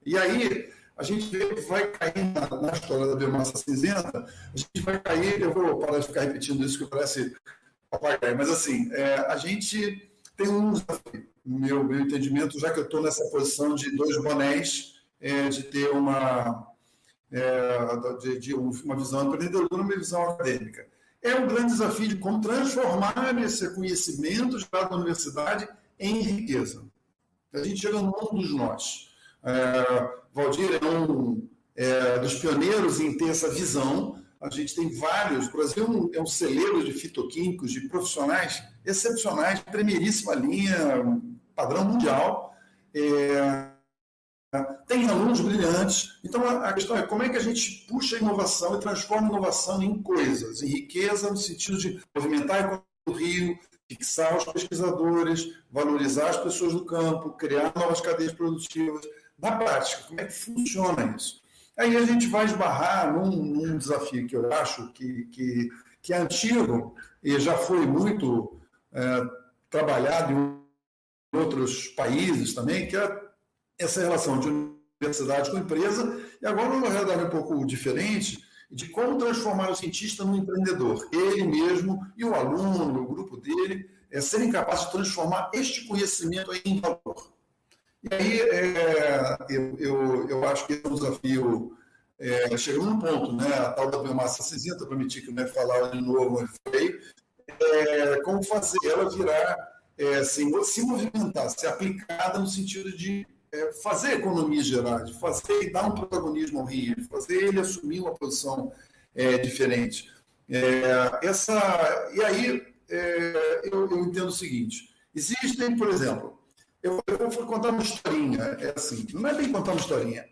S6: E aí, a gente vai cair na história da biomassa cinzenta, a gente vai cair, eu vou parar de ficar repetindo isso que parece papagaio, mas assim, a gente tem um desafio, meu entendimento, já que eu estou nessa posição de 2 bonés, de ter uma visão empreendedora, uma visão acadêmica. É um grande desafio de como transformar esse conhecimento gerado na universidade em riqueza. A gente chega no mundo dos nós. Valdir é um dos pioneiros em ter essa visão. A gente tem vários. O Brasil é um celeiro de fitoquímicos, de profissionais excepcionais, de primeiríssima linha, padrão mundial. Tem alunos brilhantes. Então, a questão é como é que a gente puxa a inovação e transforma a inovação em coisas, em riqueza, no sentido de movimentar a economia do Rio, fixar os pesquisadores, valorizar as pessoas do campo, criar novas cadeias produtivas. Na prática, como é que funciona isso? Aí a gente vai esbarrar num desafio que eu acho que é antigo e já foi muito trabalhado em outros países também, que é essa relação de universidade com empresa, e agora uma realidade um pouco diferente de como transformar o cientista num empreendedor. Ele mesmo e o aluno, o grupo dele, serem capazes de transformar este conhecimento em valor. E aí eu acho que esse é um desafio chegando num ponto, né, a tal da biomassa cinzenta, permitir que eu falar de novo, como fazer ela virar, se movimentar, ser aplicada no sentido de fazer economias gerais, fazer e dar um protagonismo ao Rio, fazer ele assumir uma posição diferente. E aí eu entendo o seguinte: existem, por exemplo, eu vou contar uma historinha, assim, não é bem contar uma historinha,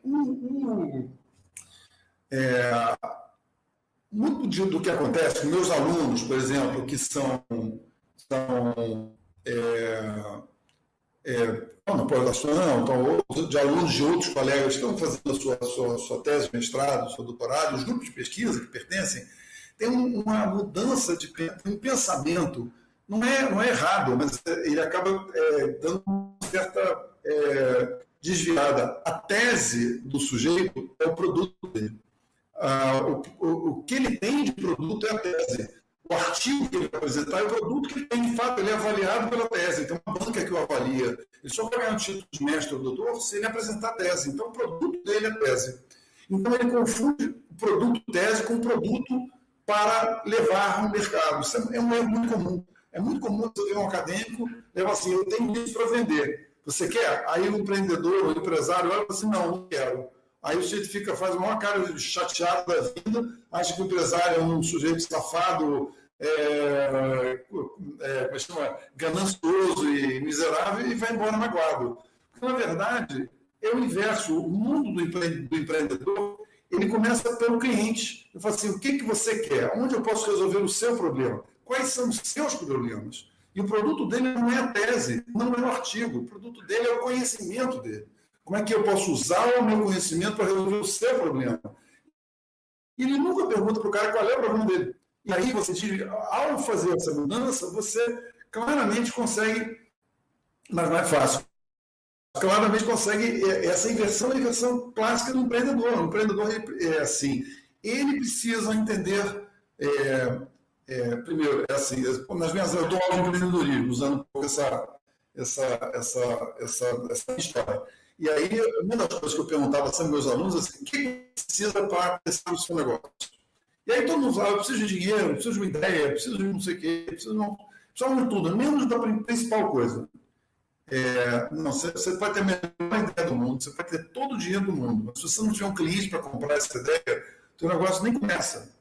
S6: muito do que acontece com meus alunos, por exemplo, que são na pós-graduação, então, de alunos de outros colegas que estão fazendo a sua tese de mestrado, seu doutorado, os grupos de pesquisa que pertencem, tem uma mudança de um pensamento, não é errado, mas ele acaba dando uma certa desviada. A tese do sujeito é o produto dele. O que ele tem de produto é a tese. O artigo que ele vai apresentar é o produto que ele tem, de fato, ele é avaliado pela tese. Tem uma banca que o avalia. Ele só vai ganhar um título de mestre ou doutor se ele apresentar a tese. Então, o produto dele é a tese. Então, ele confunde o produto tese com o produto para levar no mercado. Isso é um erro muito comum. É muito comum você ver um acadêmico levar assim: eu tenho isso para vender. Você quer? Aí o empreendedor, o empresário, olha assim: não quero. Aí o sujeito faz uma cara chateado da vida, acha que o empresário é um sujeito safado, ganancioso e miserável, e vai embora magoado. Porque, na verdade, é o inverso. O mundo do empreendedor, ele começa pelo cliente. Ele fala assim: o que você quer? Onde eu posso resolver o seu problema? Quais são os seus problemas? E o produto dele não é a tese, não é o artigo. O produto dele é o conhecimento dele. Como é que eu posso usar o meu conhecimento para resolver o seu problema? E ele nunca pergunta para o cara qual é o problema dele. E aí, ao fazer essa mudança, você claramente consegue, mas não é fácil, claramente consegue essa inversão, a inversão clássica do empreendedor. O empreendedor é assim, ele precisa entender, primeiro, assim, nas minhas eu dou aula de empreendedorismo, usando um pouco essa história. E aí, uma das coisas que eu perguntava sempre aos meus alunos, assim: o que precisa para crescer o seu negócio? E aí todo mundo fala: eu preciso de dinheiro, eu preciso de uma ideia, eu preciso de não sei o quê, preciso de tudo, menos da principal coisa. Você pode ter a melhor ideia do mundo, você pode ter todo o dinheiro do mundo, mas se você não tiver um cliente para comprar essa ideia, o seu negócio nem começa.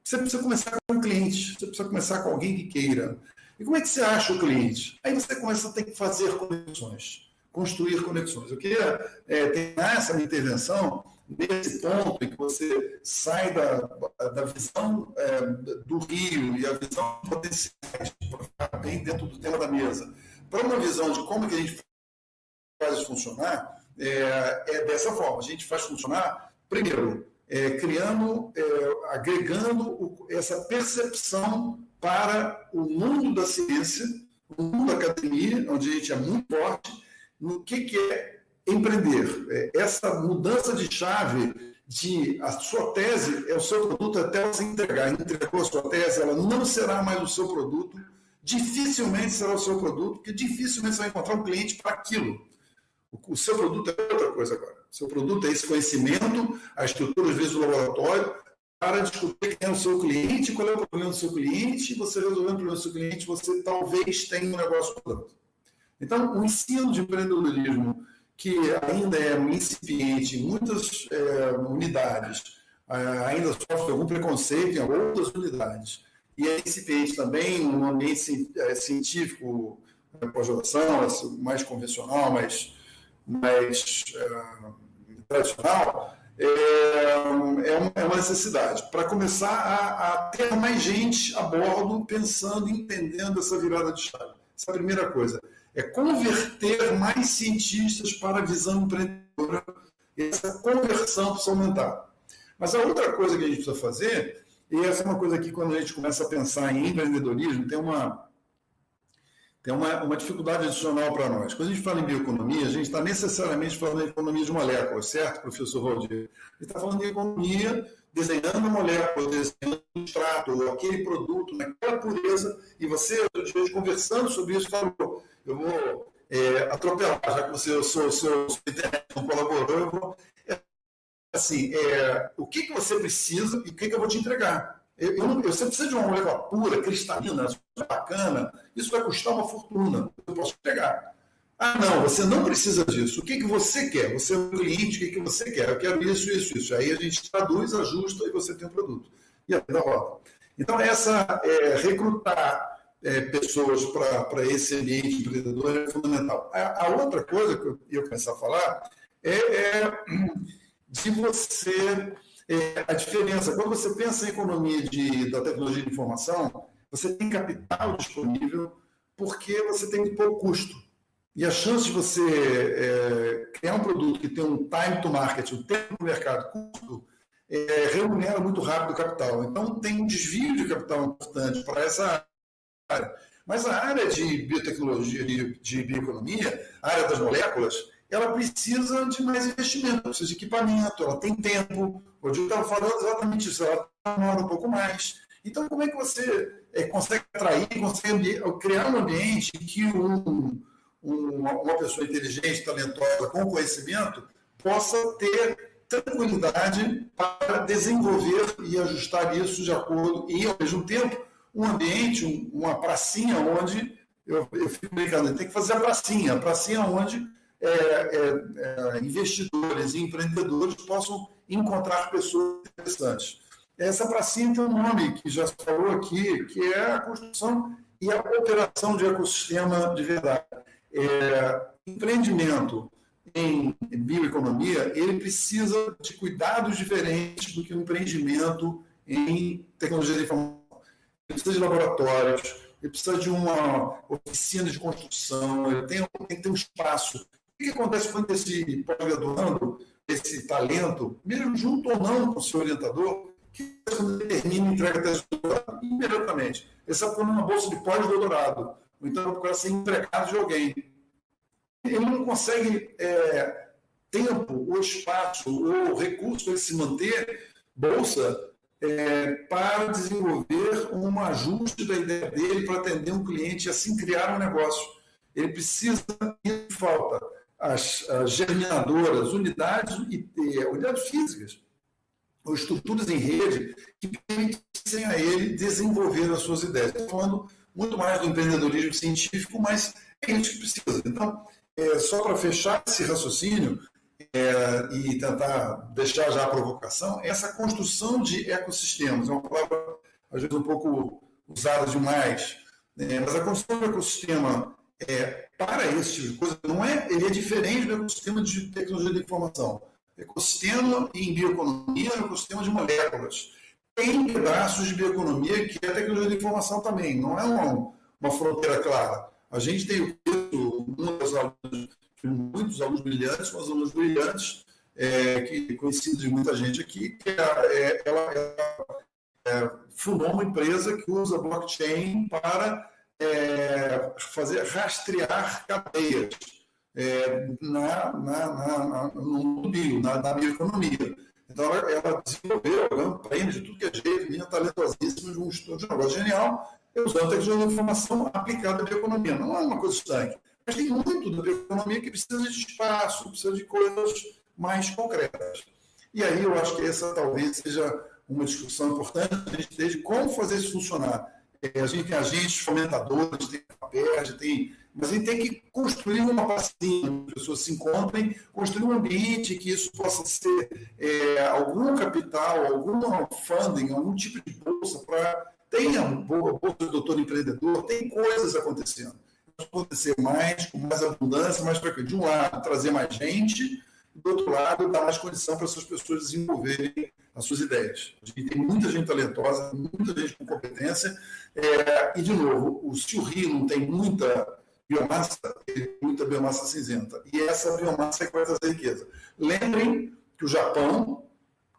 S6: Você precisa começar com um cliente, você precisa começar com alguém que queira. E como é que você acha o cliente? Aí você começa a ter que fazer conexões. Construir conexões. Eu queria terminar essa minha intervenção nesse ponto em que você sai da visão do Rio e a visão potenciais, para ficar bem dentro do tema da mesa, para uma visão de como que a gente faz isso funcionar, dessa forma. A gente faz funcionar, primeiro, agregando essa percepção para o mundo da ciência, o mundo da academia, onde a gente é muito forte, no que é empreender. Essa mudança de chave a sua tese é o seu produto até você entregar. Entregou a sua tese, ela não será mais o seu produto, dificilmente será o seu produto, porque dificilmente você vai encontrar um cliente para aquilo. O seu produto é outra coisa agora. O seu produto é esse conhecimento, a estrutura, às vezes, do laboratório, para descobrir quem é o seu cliente, qual é o problema do seu cliente, e você resolvendo o problema do seu cliente, você talvez tenha um negócio pronto. Então, o ensino de empreendedorismo, que ainda é incipiente em muitas unidades, ainda sofre algum preconceito em outras unidades, e é incipiente também no ambiente científico, pós-graduação, mais convencional, mais tradicional, é uma necessidade para começar a ter mais gente a bordo pensando, entendendo essa virada de chave. Essa é a primeira coisa. É converter mais cientistas para a visão empreendedora. Essa conversão precisa aumentar. Mas a outra coisa que a gente precisa fazer, e essa é uma coisa que quando a gente começa a pensar em empreendedorismo, tem uma dificuldade adicional para nós. Quando a gente fala em bioeconomia, a gente está necessariamente falando de economia de moléculas, certo, professor Valdir? A gente está falando de economia, desenhando a molécula, desenhando o extrato, ou aquele produto, naquela pureza, e você, hoje, conversando sobre isso, falou, eu vou atropelar, já que você, seu internet não colaborou, eu vou... o que você precisa e o que eu vou te entregar. Você precisa de uma molécula pura, cristalina, bacana, isso vai custar uma fortuna, eu posso entregar. Ah, não, você não precisa disso. O que você quer? Você é o cliente, o que você quer? Eu quero isso, isso, isso. Aí a gente traduz, ajusta e você tem um produto. E a vida roda. Então, recrutar pessoas para esse ambiente empreendedor é fundamental. A outra coisa que eu ia começar a falar é de você... a diferença, quando você pensa em economia da tecnologia de informação, você tem capital disponível porque você tem pouco custo. E a chance de você criar um produto que tem um time to market, um tempo no mercado, custo, remunera muito rápido o capital. Então, tem um desvio de capital importante para essa área. Mas a área de biotecnologia, de bioeconomia, a área das moléculas, ela precisa de mais investimento, precisa de equipamento, ela tem tempo. O Diogo estava falando exatamente isso, ela demora um pouco mais. Então, como é que você consegue atrair, consegue criar um ambiente em que uma pessoa inteligente, talentosa, com conhecimento, possa ter tranquilidade para desenvolver e ajustar isso de acordo, e, ao mesmo tempo, um ambiente, uma pracinha onde, eu fico brincando, tem que fazer a pracinha onde investidores e empreendedores possam encontrar pessoas interessantes. Essa pracinha tem um nome que já se falou aqui, que é a construção e a operação de ecossistema de verdade. Empreendimento em bioeconomia, ele precisa de cuidados diferentes do que um empreendimento em tecnologia de informação. Ele precisa de laboratórios, ele precisa de uma oficina de construção, ele tem que ter um espaço. O que acontece quando esse pós-graduando, esse talento, mesmo junto ou não com o seu orientador, que termina e entrega a tese de doutorado imediatamente? Ele está pondo uma bolsa de pós-doutorado, ou então vai procurar ser empregado de alguém. Ele não consegue tempo, ou espaço, ou recurso para ele se manter bolsa para desenvolver um ajuste da ideia dele para atender um cliente e assim criar um negócio. Ele precisa, e falta, as germinadoras, unidades físicas, ou estruturas em rede que permitem a ele desenvolver as suas ideias. Estou falando muito mais do empreendedorismo científico, mas é isso que precisa. Então, só para fechar esse raciocínio e tentar deixar já a provocação, essa construção de ecossistemas, é uma palavra às vezes um pouco usada demais, mas a construção de ecossistema para esse tipo de coisa, ele é diferente do ecossistema de tecnologia de informação. Ecossistema em bioeconomia é um ecossistema de moléculas. Tem pedaços de bioeconomia que é tecnologia de informação também, não é uma fronteira clara. A gente tem muitos alunos brilhantes, mas alunos brilhantes, conhecidos de muita gente aqui, que ela fundou uma empresa que usa blockchain para rastrear cadeias. no mundo bio, na bioeconomia. Então, ela desenvolveu, ganhou prêmio de tudo que é jeito, menina talentosíssima, de um estudo de negócio genial, usando a tecnologia de informação aplicada à bioeconomia. Não é uma coisa estanque, mas tem muito da bioeconomia que precisa de espaço, precisa de coisas mais concretas. E aí eu acho que essa talvez seja uma discussão importante, a gente ter de como fazer isso funcionar. A gente tem agentes fomentadores, tem FAPERJ, mas a gente tem que construir uma parceria, as pessoas se encontrem, construir um ambiente que isso possa ser algum capital, algum funding, algum tipo de bolsa para... Tenha bolsa de doutor empreendedor, tem coisas acontecendo. Pode acontecer mais, com mais abundância, mais para de um lado, trazer mais gente, do outro lado, dar mais condição para essas pessoas desenvolverem as suas ideias. A gente tem muita gente talentosa, muita gente com competência, e, de novo, se o Rio não tem muita biomassa, ele tem muita biomassa cinzenta. E essa biomassa é que vai trazer riqueza. Lembrem que o Japão,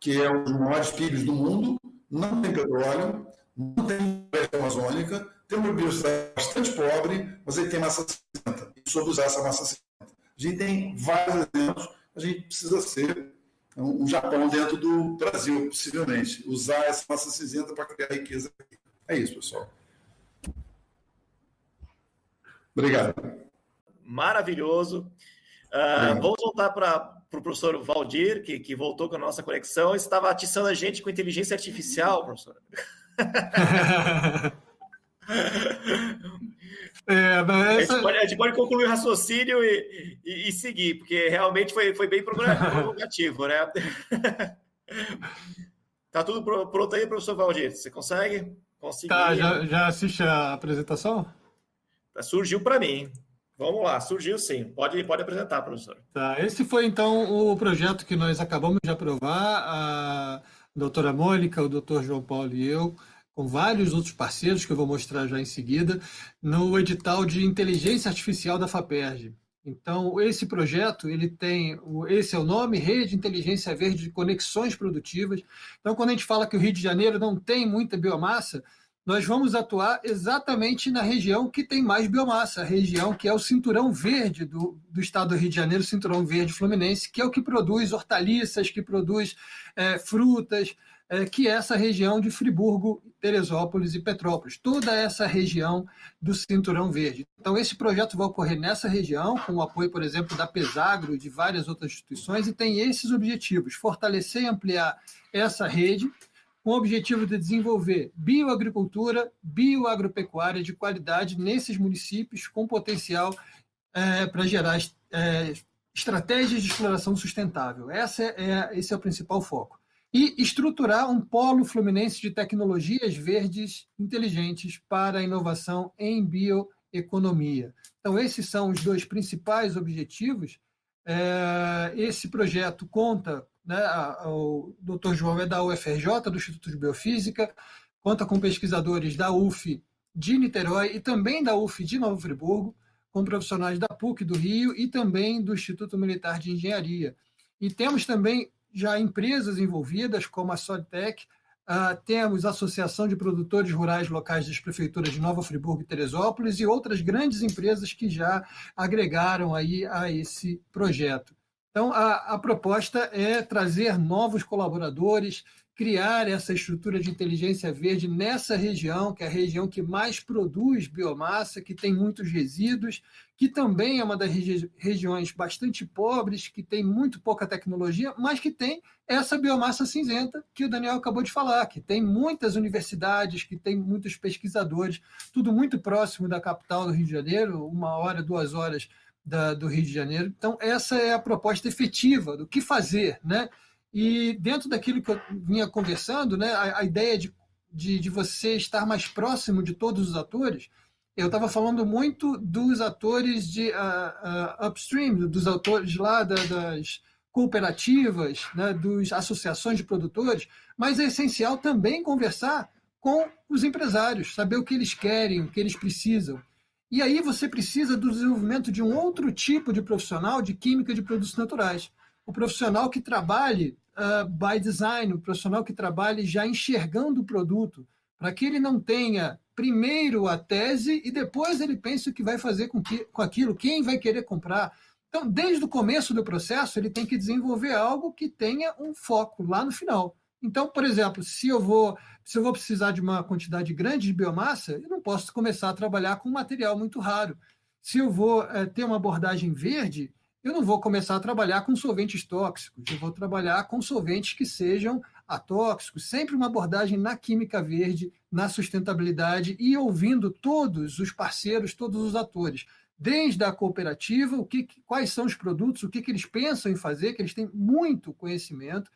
S6: que é um dos maiores PIBs do mundo, não tem petróleo, não tem floresta amazônica, tem uma biodiversidade bastante pobre, mas ele tem massa cinzenta. E soube usar essa massa cinzenta. A gente tem vários exemplos, a gente precisa ser um Japão dentro do Brasil, possivelmente. Usar essa massa cinzenta para criar riqueza aqui. É isso, pessoal. Obrigado.
S4: Maravilhoso. Vamos voltar para o professor Valdir, que voltou com a nossa conexão. Estava atiçando a gente com inteligência artificial, professor. A gente pode concluir o raciocínio e seguir, porque realmente foi bem provocativo, né? Tá tudo pronto aí, professor Valdir? Você consegue?
S5: Tá, já assiste a apresentação?
S4: Surgiu para mim. Vamos lá, surgiu sim. Pode apresentar, professor.
S5: Tá, esse foi então o projeto que nós acabamos de aprovar, a doutora Mônica, o doutor João Paulo e eu, com vários outros parceiros que eu vou mostrar já em seguida, no edital de inteligência artificial da FAPERJ. Então, esse projeto, esse é o nome, Rede de Inteligência Verde de Conexões Produtivas. Então, quando a gente fala que o Rio de Janeiro não tem muita biomassa, nós vamos atuar exatamente na região que tem mais biomassa, a região que é o cinturão verde do estado do Rio de Janeiro, o cinturão verde fluminense, que é o que produz hortaliças, que produz frutas, que é essa região de Friburgo, Teresópolis e Petrópolis, toda essa região do Cinturão Verde. Então, esse projeto vai ocorrer nessa região, com o apoio, por exemplo, da Pesagro e de várias outras instituições, e tem esses objetivos: fortalecer e ampliar essa rede, com o objetivo de desenvolver bioagricultura, bioagropecuária de qualidade nesses municípios, com potencial para gerar estratégias de exploração sustentável. Esse é o principal foco. E estruturar um polo fluminense de tecnologias verdes inteligentes para a inovação em bioeconomia. Então, esses são os dois principais objetivos. Esse projeto conta, o Dr. João é da UFRJ, do Instituto de Biofísica, conta com pesquisadores da UF de Niterói e também da UF de Novo Friburgo, com profissionais da PUC do Rio e também do Instituto Militar de Engenharia. E temos também já empresas envolvidas, como a Soltec, temos a Associação de Produtores Rurais Locais das Prefeituras de Nova Friburgo e Teresópolis e outras grandes empresas que já agregaram aí a esse projeto. Então, a proposta é trazer novos colaboradores, criar essa estrutura de inteligência verde nessa região, que é a região que mais produz biomassa, que tem muitos resíduos, que também é uma das regiões bastante pobres, que tem muito pouca tecnologia, mas que tem essa biomassa cinzenta que o Daniel acabou de falar, que tem muitas universidades, que tem muitos pesquisadores, tudo muito próximo da capital do Rio de Janeiro, 1 hora, 2 horas do Rio de Janeiro. Então, essa é a proposta efetiva do que fazer, né? E dentro daquilo que eu vinha conversando, né, a ideia de você estar mais próximo de todos os atores, eu estava falando muito dos atores de upstream, dos atores lá das cooperativas, né, das associações de produtores, mas é essencial também conversar com os empresários, saber o que eles querem, o que eles precisam. E aí você precisa do desenvolvimento de um outro tipo de profissional de química de produtos naturais. O profissional que trabalhe by design, o profissional que trabalhe já enxergando o produto, para que ele não tenha primeiro a tese e depois ele pense o que vai fazer com aquilo, quem vai querer comprar. Então, desde o começo do processo, ele tem que desenvolver algo que tenha um foco lá no final. Então, por exemplo, se eu vou precisar de uma quantidade grande de biomassa, eu não posso começar a trabalhar com um material muito raro. Se eu vou ter uma abordagem verde, eu não vou começar a trabalhar com solventes tóxicos, eu vou trabalhar com solventes que sejam atóxicos, sempre uma abordagem na química verde, na sustentabilidade e ouvindo todos os parceiros, todos os atores, desde a cooperativa, quais são os produtos, o que eles pensam em fazer, que eles têm muito conhecimento,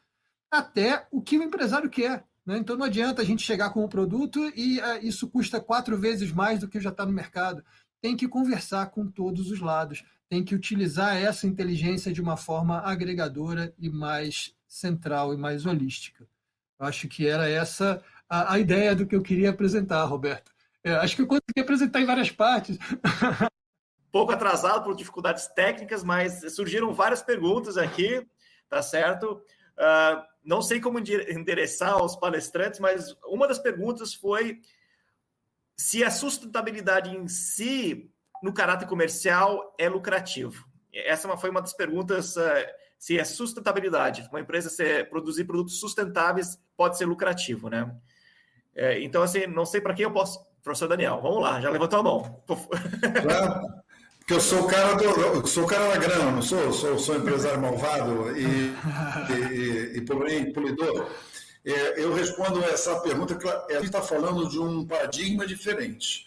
S5: até o que o empresário quer. Né? Então, não adianta a gente chegar com um produto e isso custa 4 vezes mais do que já está no mercado. Tem que conversar com todos os lados, tem que utilizar essa inteligência de uma forma agregadora e mais central e mais holística. Eu acho que era essa a ideia do que eu queria apresentar, Roberto. Acho que eu consegui apresentar em várias partes.
S4: Pouco atrasado por dificuldades técnicas, mas surgiram várias perguntas aqui, tá certo? Não sei como endereçar aos palestrantes, mas uma das perguntas foi se a sustentabilidade em si, no caráter comercial, é lucrativo. Essa foi uma das perguntas, se é sustentabilidade, uma empresa produzir produtos sustentáveis pode ser lucrativo, né? Então, assim, não sei para quem eu posso... Professor Daniel, vamos lá, já levantou a mão.
S6: Claro, porque eu sou o cara da grana, não sou empresário malvado e polidor. Eu respondo essa pergunta, a gente está falando de um paradigma diferente.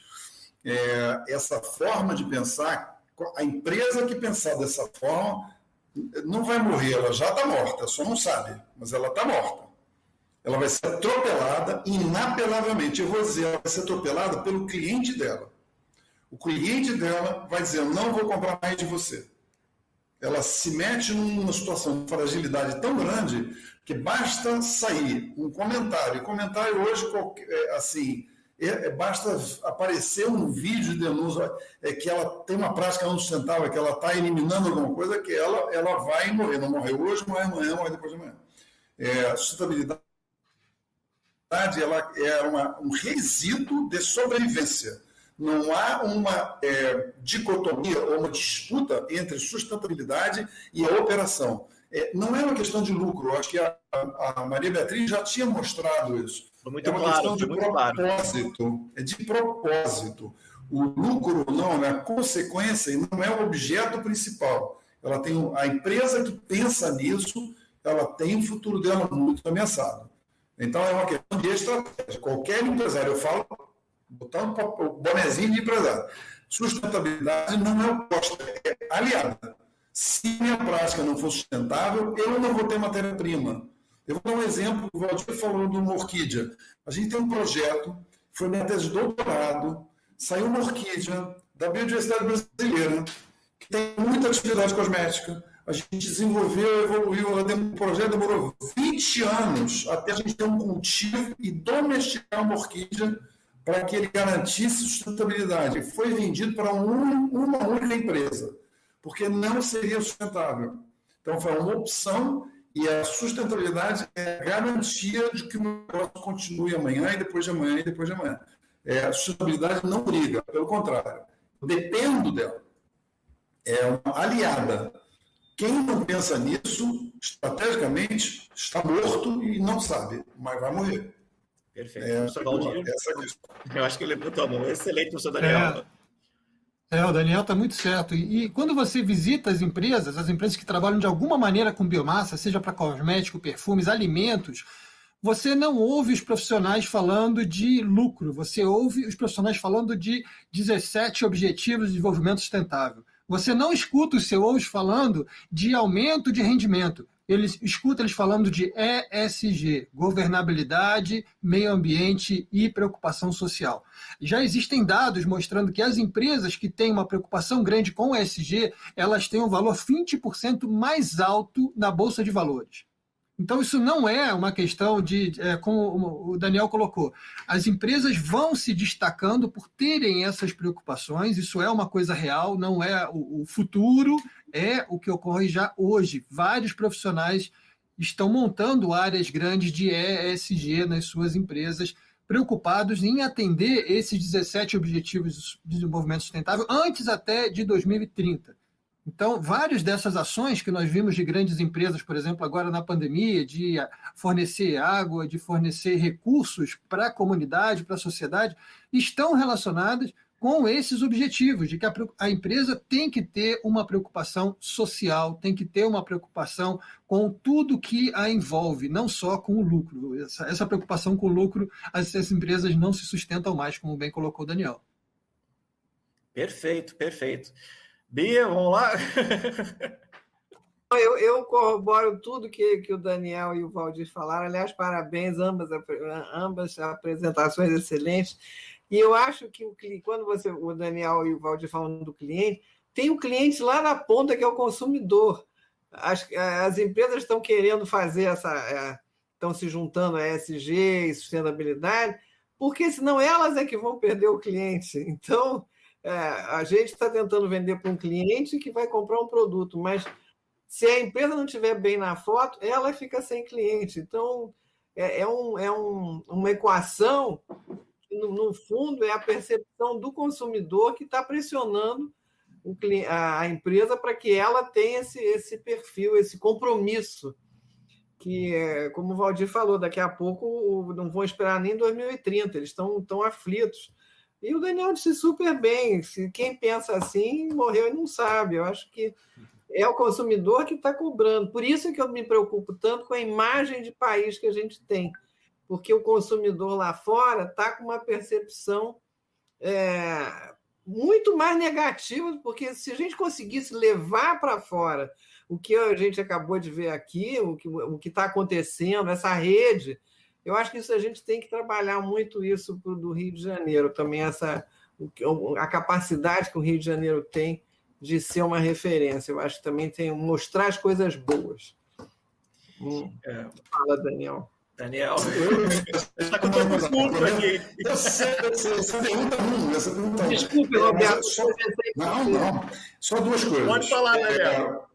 S6: Essa forma de pensar, a empresa que pensar dessa forma não vai morrer, ela já está morta, só não sabe, mas ela está morta. Ela vai ser atropelada inapelavelmente. Eu vou dizer, ela vai ser atropelada pelo cliente dela. O cliente dela vai dizer, eu não vou comprar mais de você. Ela se mete numa situação de fragilidade tão grande que basta sair um comentário. E comentário hoje, assim, basta aparecer um vídeo de denúncia que ela tem uma prática não sustentável, que ela está eliminando alguma coisa, que ela vai morrer. Não morreu hoje, morre amanhã, morre depois de amanhã. A sustentabilidade ela é um requisito de sobrevivência. Não há uma dicotomia ou uma disputa entre sustentabilidade e a operação. Não é uma questão de lucro. Eu acho que a Maria Beatriz já tinha mostrado isso.
S4: Muito
S6: é uma
S4: claro,
S6: questão de propósito.
S4: Claro.
S6: É de propósito. O lucro não é a consequência e não é o objeto principal. Ela tem a empresa que pensa nisso, ela tem o futuro dela muito ameaçado. Então, é uma questão de estratégia. Qualquer empresário, eu falo, botando o bonezinho de empresário, sustentabilidade não é oposta, é aliada. Se minha prática não for sustentável, eu não vou ter matéria-prima. Eu vou dar um exemplo, o Valdir falou do uma orquídea. A gente tem um projeto, foi minha tese de doutorado, saiu uma orquídea da biodiversidade brasileira, que tem muita atividade cosmética. A gente desenvolveu, evoluiu, o projeto demorou 20 anos até a gente ter um cultivo e domesticar uma orquídea para que ele garantisse sustentabilidade. Foi vendido para uma única empresa, porque não seria sustentável. Então, foi uma opção e a sustentabilidade é a garantia de que o negócio continue amanhã e depois de amanhã e depois de amanhã. A sustentabilidade não briga, pelo contrário. Eu dependo dela. É uma aliada. Quem não pensa nisso, estrategicamente, está morto e não sabe, mas vai morrer.
S4: Perfeito. Professor Valdir, eu acho que ele levantou a mão. Excelente, professor
S5: Daniel. O Daniel está muito certo. E quando você visita as empresas que trabalham de alguma maneira com biomassa, seja para cosmético, perfumes, alimentos, você não ouve os profissionais falando de lucro, você ouve os profissionais falando de 17 Objetivos de Desenvolvimento Sustentável. Você não escuta os CEOs falando de aumento de rendimento. Eles falando de ESG, governabilidade, meio ambiente e preocupação social. Já existem dados mostrando que as empresas que têm uma preocupação grande com o ESG, elas têm um valor 20% mais alto na Bolsa de Valores. Então, isso não é uma questão de, como o Daniel colocou, as empresas vão se destacando por terem essas preocupações, isso é uma coisa real, não é o futuro, é o que ocorre já hoje. Vários profissionais estão montando áreas grandes de ESG nas suas empresas, preocupados em atender esses 17 Objetivos de Desenvolvimento Sustentável antes até de 2030. Então, várias dessas ações que nós vimos de grandes empresas, por exemplo, agora na pandemia, de fornecer água, de fornecer recursos para a comunidade, para a sociedade, estão relacionadas com esses objetivos, de que a empresa tem que ter uma preocupação social, tem que ter uma preocupação com tudo que a envolve, não só com o lucro. Essa preocupação com o lucro, essas empresas não se sustentam mais, como bem colocou o Daniel.
S4: Perfeito, perfeito. Bia, vamos lá?
S1: Eu corroboro tudo que o Daniel e o Valdir falaram. Aliás, parabéns, ambas apresentações excelentes. E eu acho que quando o Daniel e o Valdir falam do cliente, tem o cliente lá na ponta, que é o consumidor. As empresas estão querendo fazer estão se juntando a ESG e sustentabilidade, porque senão elas é que vão perder o cliente. Então, a gente está tentando vender para um cliente que vai comprar um produto, mas se a empresa não estiver bem na foto, ela fica sem cliente. Então, uma equação que, no fundo, é a percepção do consumidor que está pressionando a empresa para que ela tenha esse perfil, esse compromisso, que, como o Valdir falou, daqui a pouco não vão esperar nem 2030, eles estão aflitos. E o Daniel disse super bem, quem pensa assim morreu e não sabe. Eu acho que é o consumidor que está cobrando. Por isso que eu me preocupo tanto com a imagem de país que a gente tem, porque o consumidor lá fora está com uma percepção muito mais negativa, porque se a gente conseguisse levar para fora o que a gente acabou de ver aqui, o que está acontecendo, essa rede, eu acho que isso a gente tem que trabalhar muito isso do Rio de Janeiro, também a capacidade que o Rio de Janeiro tem de ser uma referência. Eu acho que também tem mostrar as coisas boas. Fala, Daniel.
S4: Daniel, está com o tempo curto aqui.
S6: Essa pergunta
S1: Desculpe, Roberto.
S6: Não. Só duas coisas.
S4: Pode falar, Daniel.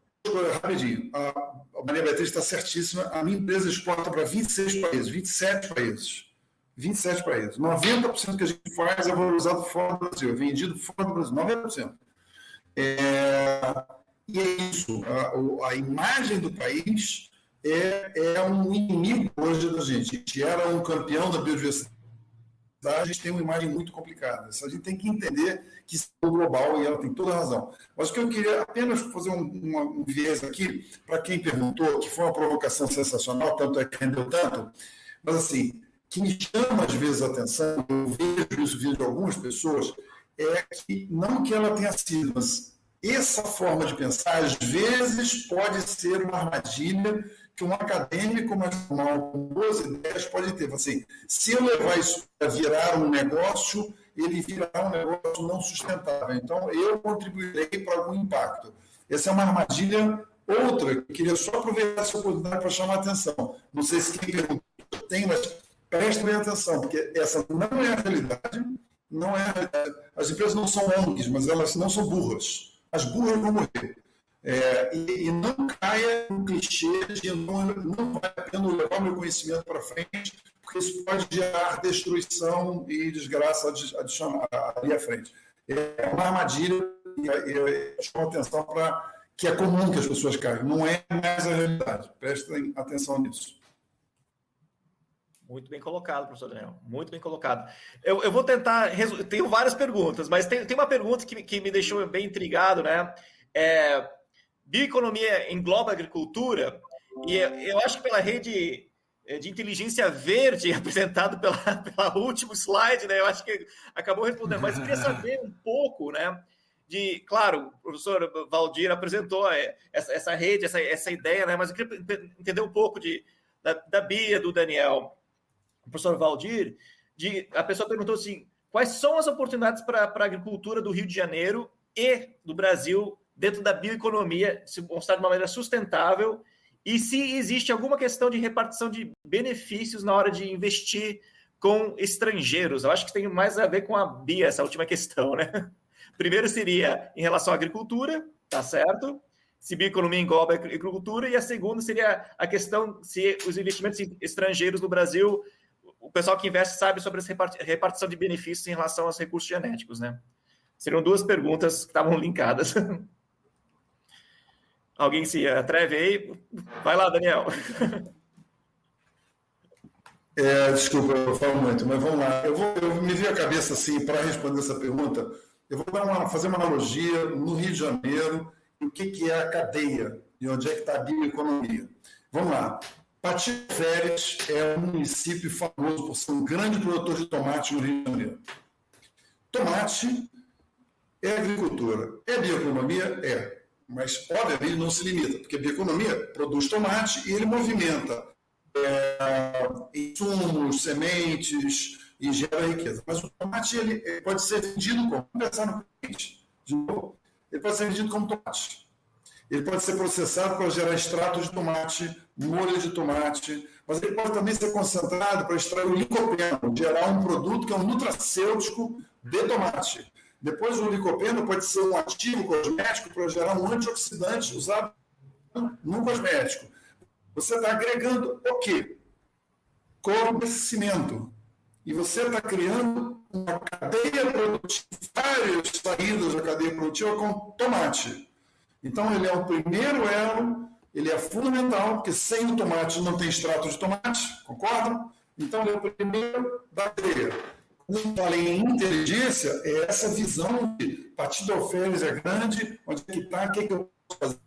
S6: Rapidinho. A Maria Beatriz está certíssima. A minha empresa exporta para 26 países, 27 países. 27 países. 90% que a gente faz é valorizado fora do Brasil, é vendido fora do Brasil. 90%. E é isso. A imagem do país é um inimigo hoje da gente. A gente era um campeão da biodiversidade, a gente tem uma imagem muito complicada. A gente tem que entender que isso é global e ela tem toda a razão. Mas o que eu queria apenas fazer um viés aqui, para quem perguntou, que foi uma provocação sensacional, tanto é que rendeu tanto, mas assim, que me chama às vezes a atenção, eu vejo isso vindo de algumas pessoas, é que não que ela tenha sido, mas essa forma de pensar, às vezes, pode ser uma armadilha que um acadêmico mais formal, com boas ideias, pode ter. Assim, se eu levar isso para virar um negócio, ele virará um negócio não sustentável. Então, eu contribuirei para algum impacto. Essa é uma armadilha. Outra, eu queria só aproveitar essa oportunidade para chamar a atenção. Não sei se quem perguntou tem, mas prestem bem atenção, porque essa não é a realidade. Não é a realidade. As empresas não são ONGs, mas elas não são burras. As burras vão morrer. E não caia no clichê de não vale a pena levar meu conhecimento para frente, porque isso pode gerar destruição e desgraça adicional ali à frente. É uma armadilha e eu chamo atenção para que é comum que as pessoas caiam. Não é mais a realidade. Prestem atenção nisso.
S4: Muito bem colocado, professor Daniel. Muito bem colocado. Eu vou tentar... Tenho várias perguntas, mas tem uma pergunta que me deixou bem intrigado, né? Bioeconomia engloba a agricultura, e eu acho que pela rede de inteligência verde apresentado pela último slide, né? Eu acho que acabou respondendo, mas eu queria saber um pouco, né? Claro, o professor Valdir apresentou essa rede, essa ideia, né? Mas eu queria entender um pouco da Bia, do Daniel. O professor Valdir, a pessoa perguntou assim, quais são as oportunidades para a agricultura do Rio de Janeiro e do Brasil dentro da bioeconomia, se mostrar de uma maneira sustentável, e se existe alguma questão de repartição de benefícios na hora de investir com estrangeiros. Eu acho que tem mais a ver com a Bia, essa última questão, né? Primeiro seria em relação à agricultura, tá certo? Se bioeconomia engloba a agricultura, e a segunda seria a questão se os investimentos estrangeiros no Brasil, o pessoal que investe sabe sobre essa repartição de benefícios em relação aos recursos genéticos, né? Seriam duas perguntas que estavam linkadas. Alguém se atreve aí? Vai lá, Daniel.
S6: Desculpa, eu falo muito, mas vamos lá. Eu me vi a cabeça assim, para responder essa pergunta, eu vou fazer uma analogia no Rio de Janeiro, o que é a cadeia e onde é que está a bioeconomia. Vamos lá. Patiféres é um município famoso por ser um grande produtor de tomate no Rio de Janeiro. Tomate é agricultura. É bioeconomia? É. Mas, obviamente, não se limita, porque a bioeconomia produz tomate e ele movimenta insumos, sementes e gera riqueza. Mas o tomate ele pode ser vendido como? Vamos pensar no cliente. De novo, ele pode ser vendido como tomate. Ele pode ser processado para gerar extrato de tomate, molho de tomate, mas ele pode também ser concentrado para extrair o licopeno, gerar um produto que é um nutracêutico de tomate. Depois o licopeno pode ser um ativo cosmético para gerar um antioxidante usado no cosmético. Você está agregando o quê? Conhecimento. E você está criando uma cadeia produtiva, várias saídas da cadeia produtiva com tomate. Então, ele é o primeiro elo, ele é fundamental, porque sem o tomate não tem extrato de tomate, concordam? Então, ele é o primeiro da cadeia. Quando eu falei em inteligência, é essa visão de Patiféres é grande, onde é que está, o que eu posso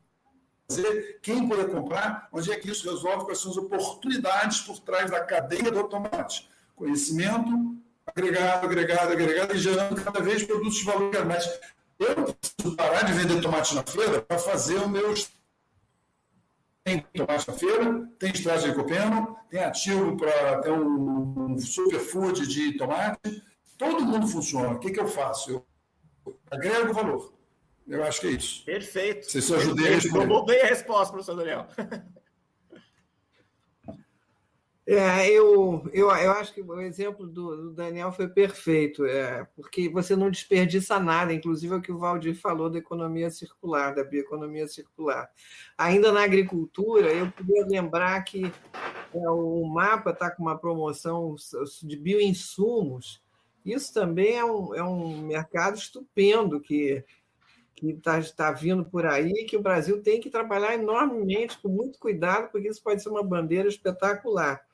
S6: fazer, quem poder comprar, onde é que isso resolve, quais são as oportunidades por trás da cadeia do tomate. Conhecimento, agregado, e gerando cada vez produtos de valor. Mas eu não preciso parar de vender tomate na feira para fazer o meu... Tem tomate na feira, tem extrato de licopeno, tem ativo para ter um superfood de tomate. Todo mundo funciona. O que eu faço? Eu agrego valor. Eu acho que é isso.
S4: Perfeito.
S6: Se isso ajudei a responder.
S4: Tomou bem a resposta, professor Daniel.
S1: Eu acho que o exemplo do Daniel foi perfeito, porque você não desperdiça nada, inclusive o que o Valdir falou da economia circular, da bioeconomia circular. Ainda na agricultura, eu queria lembrar que o MAPA está com uma promoção de bioinsumos. Isso também é um mercado estupendo que está vindo por aí, que o Brasil tem que trabalhar enormemente, com muito cuidado, porque isso pode ser uma bandeira espetacular.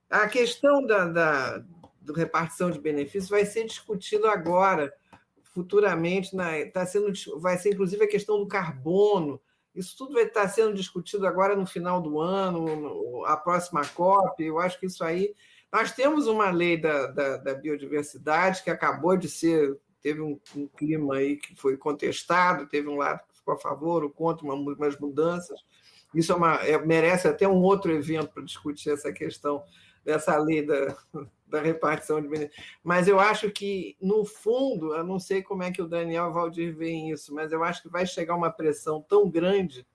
S1: A questão da repartição de benefícios vai ser discutido agora, futuramente, vai ser inclusive a questão do carbono. Isso tudo vai estar sendo discutido agora no final do ano, a próxima COP. Eu acho que isso aí... Nós temos uma lei da biodiversidade que acabou de ser... Teve um clima aí que foi contestado, teve um lado que ficou a favor ou contra umas mudanças. Isso merece até um outro evento para discutir essa questão dessa lei da repartição de benefícios. Mas eu acho que, no fundo, eu não sei como é que o Daniel e o Valdir veem isso, mas eu acho que vai chegar uma pressão tão grande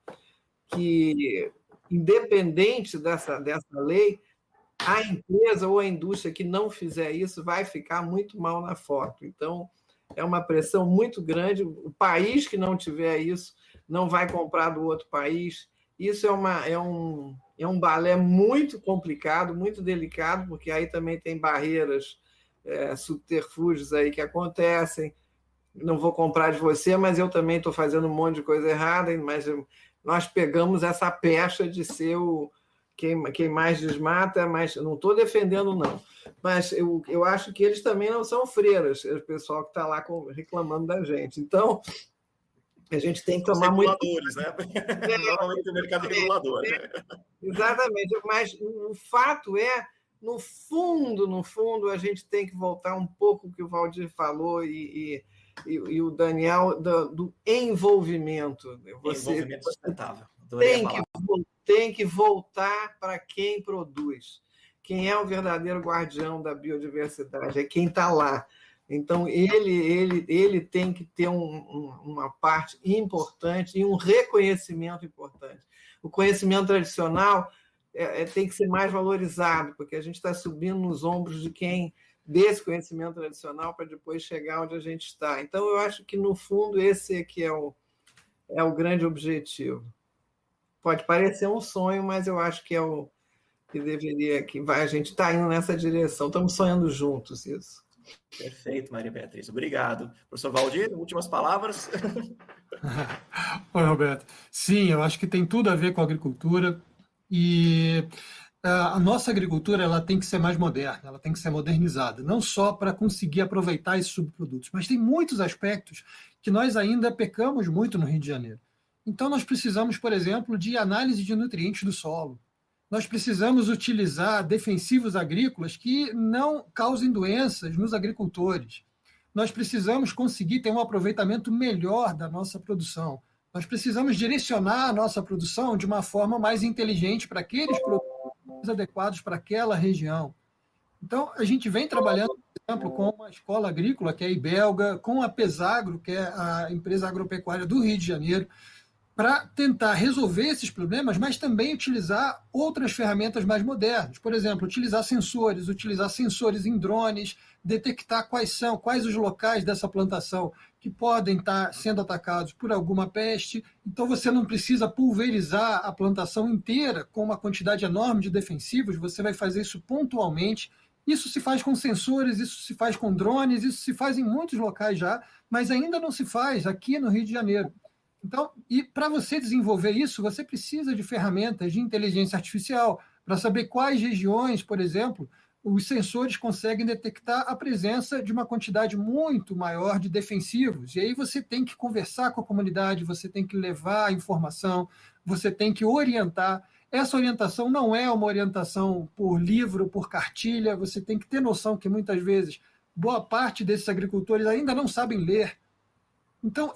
S1: que, independente dessa lei, a empresa ou a indústria que não fizer isso vai ficar muito mal na foto. Então, é uma pressão muito grande. O país que não tiver isso não vai comprar do outro país. Isso é um balé muito complicado, muito delicado, porque aí também tem barreiras, subterfúgios aí que acontecem. Não vou comprar de você, mas eu também estou fazendo um monte de coisa errada, mas nós pegamos essa pecha de ser quem mais desmata, mas não estou defendendo, não. Mas eu acho que eles também não são freiras, o pessoal que está lá reclamando da gente. Então, a gente tem que tomar muito...
S4: Reguladores, né? Normalmente o mercado é regulador.
S1: Exatamente, mas o fato é, no fundo, a gente tem que voltar um pouco o que o Valdir falou e o Daniel do envolvimento.
S4: Envolvimento sustentável.
S1: Tem que voltar para quem produz. Quem é o verdadeiro guardião da biodiversidade? É quem está lá. Então, ele tem que ter uma parte importante e um reconhecimento importante. O conhecimento tradicional tem que ser mais valorizado, porque a gente está subindo nos ombros de quem desse conhecimento tradicional para depois chegar onde a gente está. Então, eu acho que, no fundo, esse aqui é o grande objetivo. Pode parecer um sonho, mas eu acho que é o que deveria... a gente está indo nessa direção. Estamos sonhando juntos isso.
S4: Perfeito, Maria Beatriz. Obrigado. Professor Valdir, últimas palavras.
S5: Oi, Roberto. Sim, eu acho que tem tudo a ver com a agricultura e a nossa agricultura ela tem que ser mais moderna, ela tem que ser modernizada, não só para conseguir aproveitar esses subprodutos, mas tem muitos aspectos que nós ainda pecamos muito no Rio de Janeiro. Então, nós precisamos, por exemplo, de análise de nutrientes do solo. Nós precisamos utilizar defensivos agrícolas que não causem doenças nos agricultores. Nós precisamos conseguir ter um aproveitamento melhor da nossa produção. Nós precisamos direcionar a nossa produção de uma forma mais inteligente para aqueles produtos adequados para aquela região. Então, a gente vem trabalhando, por exemplo, com uma escola agrícola, que é a Ibelga, com a Pesagro, que é a empresa agropecuária do Rio de Janeiro, para tentar resolver esses problemas, mas também utilizar outras ferramentas mais modernas. Por exemplo, utilizar sensores em drones, detectar quais os locais dessa plantação que podem estar sendo atacados por alguma peste. Então, você não precisa pulverizar a plantação inteira com uma quantidade enorme de defensivos, você vai fazer isso pontualmente. Isso se faz com sensores, isso se faz com drones, isso se faz em muitos locais já, mas ainda não se faz aqui no Rio de Janeiro. Então, e para você desenvolver isso, você precisa de ferramentas de inteligência artificial para saber quais regiões, por exemplo, os sensores conseguem detectar a presença de uma quantidade muito maior de defensivos. E aí você tem que conversar com a comunidade, você tem que levar a informação, você tem que orientar. Essa orientação não é uma orientação por livro, por cartilha, você tem que ter noção que muitas vezes boa parte desses agricultores ainda não sabem ler. Então,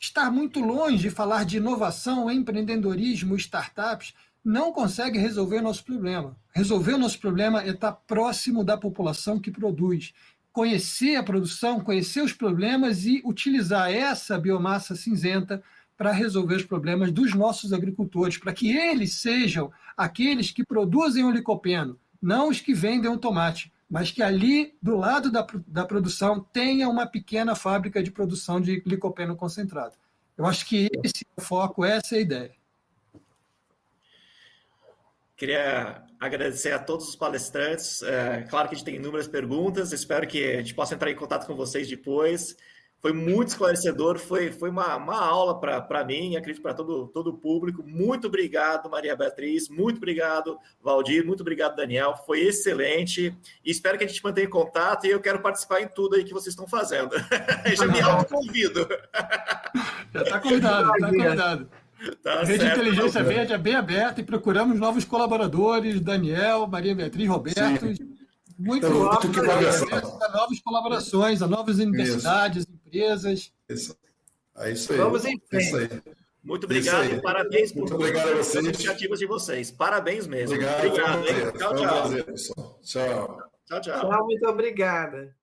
S5: estar muito longe de falar de inovação, empreendedorismo, startups, não consegue resolver o nosso problema. Resolver o nosso problema é estar próximo da população que produz. Conhecer a produção, conhecer os problemas e utilizar essa biomassa cinzenta para resolver os problemas dos nossos agricultores, para que eles sejam aqueles que produzem o licopeno, não os que vendem o tomate, mas que ali, do lado da produção, tenha uma pequena fábrica de produção de licopeno concentrado. Eu acho que esse é o foco, essa é a ideia.
S4: Queria agradecer a todos os palestrantes. Claro que a gente tem inúmeras perguntas, espero que a gente possa entrar em contato com vocês depois. Foi muito esclarecedor, foi uma aula para mim, acredito para todo o público. Muito obrigado, Maria Beatriz, muito obrigado, Valdir, muito obrigado, Daniel, foi excelente. E espero que a gente mantenha contato e eu quero participar em tudo aí que vocês estão fazendo. Já me autoconvido.
S5: Já está convidado.
S4: Tá
S5: a Rede
S4: certo,
S5: Inteligência Verde é bem aberta e procuramos novos colaboradores, Daniel, Maria Beatriz, Roberto.
S6: Sim.
S5: Muito
S6: Então,
S5: bom. A novas colaborações, a novas universidades, empresas.
S6: Isso aí.
S1: Vamos em frente.
S6: Isso aí.
S4: Muito obrigado e parabéns por
S6: todas
S4: as iniciativas de vocês. Parabéns mesmo.
S6: Obrigado.
S4: Tchau.
S6: Tchau.
S1: Tchau, muito obrigada.